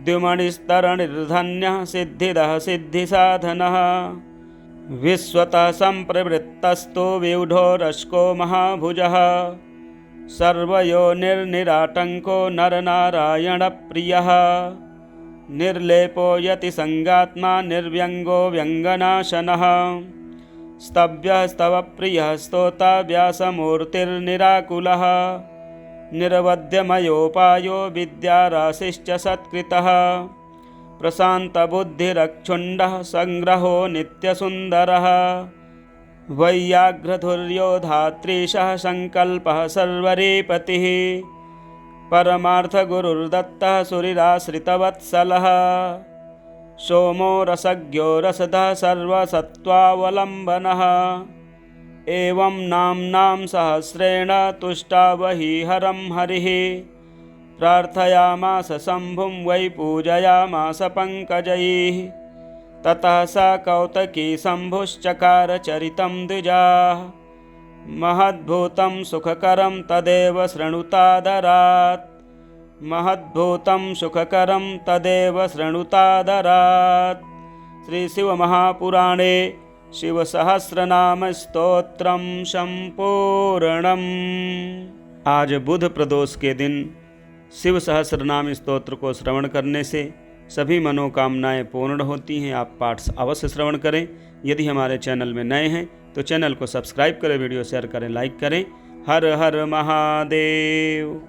द्युमणिस्तरणिर्धन्यः सिद्धिदः सिद्धिसाधनः विश्वतः सम्प्रवृत्तस्तु व्यूढो रश्को महाभुजः सर्वयोनिर्निराटङ्को नरनारायणप्रियः निर्लेपो यतिसङ्गात्मा निर्व्यङ्गो व्यङ्गनाशनः स्तव्यः स्तवप्रियः स्तोता व्यासमूर्तिर्निराकुलः निर्वद्यमयोपायो विद्याराशिश्च सत्कृतः प्रशान्तबुद्धिरक्षुण्डः सङ्ग्रहो नित्यसुन्दरः वैयाघ्रधुर्यो धात्रीशः सङ्कल्पः सर्वरीपतिः परमार्थगुरुर्दत्तः सुरिराश्रितवत्सलः सोमो रसज्ञो रसदः सर्वसत्त्वावलम्बनः एवं नाम्नां सहस्रेण तुष्टावहिहरं हरिः प्रार्थयामास शम्भुं वै पूजयामास पङ्कजैः ततः सा कौतकी शम्भुश्चकार चरितं द्विजाः महद्भूतं सुखकरं तदेव शृणुतादरात् महद्भूतं सुखकरं तदेव शृणुतादरात्। श्री शिव महापुराणे शिवसहस्रनाम स्तोत्रम संपूर्णम्। आज बुध प्रदोष के दिन शिव सहस्रनाम स्तोत्र को श्रवण करने से सभी मनोकामनाएं पूर्ण होती हैं। आप पाठ अवश्य श्रवण करें। यदि हमारे चैनल में नए हैं तो चैनल को सब्सक्राइब करें, वीडियो शेयर करें, लाइक करें। हर हर महादेव।